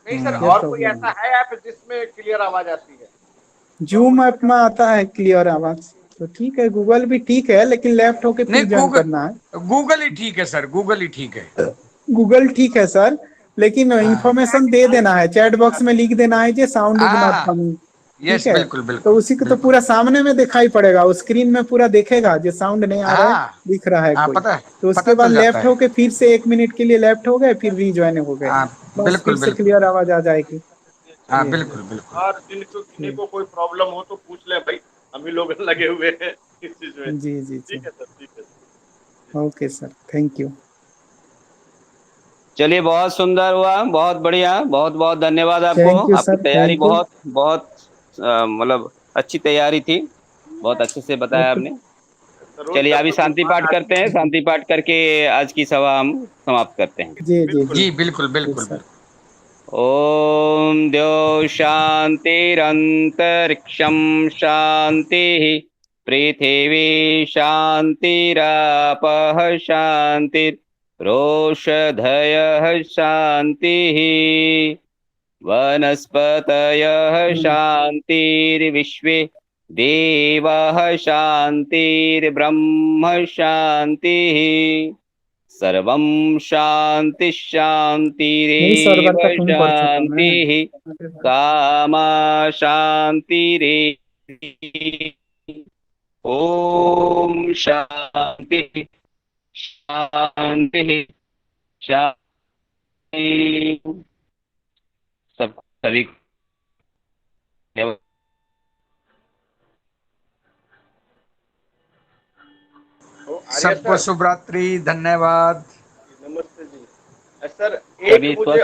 नहीं सर, ये और कोई प्रॉब्लम ऐसा है। है ऐप जिसमें क्लियर आवाज आती है? तो हम जूम उसमें ऐप में आता है क्लियर आवाज, तो ठीक है। गूगल भी ठीक है, लेकिन लेफ्ट होके नहीं, फिर ज्वाइन करना है। गूगल ही ठीक है सर, गूगल ही ठीक है। गूगल ठीक है सर, लेकिन हाँ इंफॉर्मेशन दे देना है, चैट बॉक्स में लिख देना है कि साउंड इज नॉट हाँ, कमिंग। ठीक यस, है, बिल्कुल तो बिल्कुल उसी को तो बिल्कुल। पूरा सामने में दिखाई पड़ेगा, उस स्क्रीन में पूरा देखेगा जो साउंड नहीं आ रहा है, हाँ दिख रहा है हाँ, कोई। पता है, तो पता उसके बाद चल जाता लेफ्ट है। होके फिर से 1 मिनट के लिए लेफ्ट हो गए, फिर रीज्वाइन हो गए, हाँ, बस फिर बिल्कुल से बिल्कुल। क्लियर आवाज आ जाएगी। हाँ जी, बिल्कुल बिल्कुल। और जिन्हीं को कोई प्रॉब्लम हो तो पूछ ले भाई, हम ही लोग लगे हुए हैं इस चीज में। जी जी ठीक जी। है सर, ठीक है। Okay sir, thank you. चलिए, बहुत सुंदर हुआ, बहुत बढ़िया, बहुत बहुत धन्यवाद आपको। थैंक यू आपकी सर, तैयारी थैंक यू। बहुत बहुत मतलब अच्छी तैयारी थी, बहुत अच्छे से बताया ओके। आपने। सरोज चलिए सर अभी तो कुछ शांति बात पाठ करते हैं, शांति पाठ करके आज की सभा हम समाप्त करते हैं। जी जी बिल्कुल। जी जी बिल्कुल जी बिल्कुल सर। बिल्कुल। ओम द्यो शांतिरंतरिक्षं शांतिः, पृथिवी शांतिरापः शांतिरोषधयः शांतिः, वनस्पतयः शांतिर्विश्वे देवाः शांतिर्ब्रह्म शांतिः, सर्वं शांति नहीं सर, शांतिरेव बरका तुम कर चुका मैं। शांतिः, कामा शांतिरेव। ओम शांति शांति शांति। सब सभी को तो आर्य सबको सर, शुभ रात्रि, धन्यवाद। नमस्ते जी। सर एक सभी मुझे स्वस्थ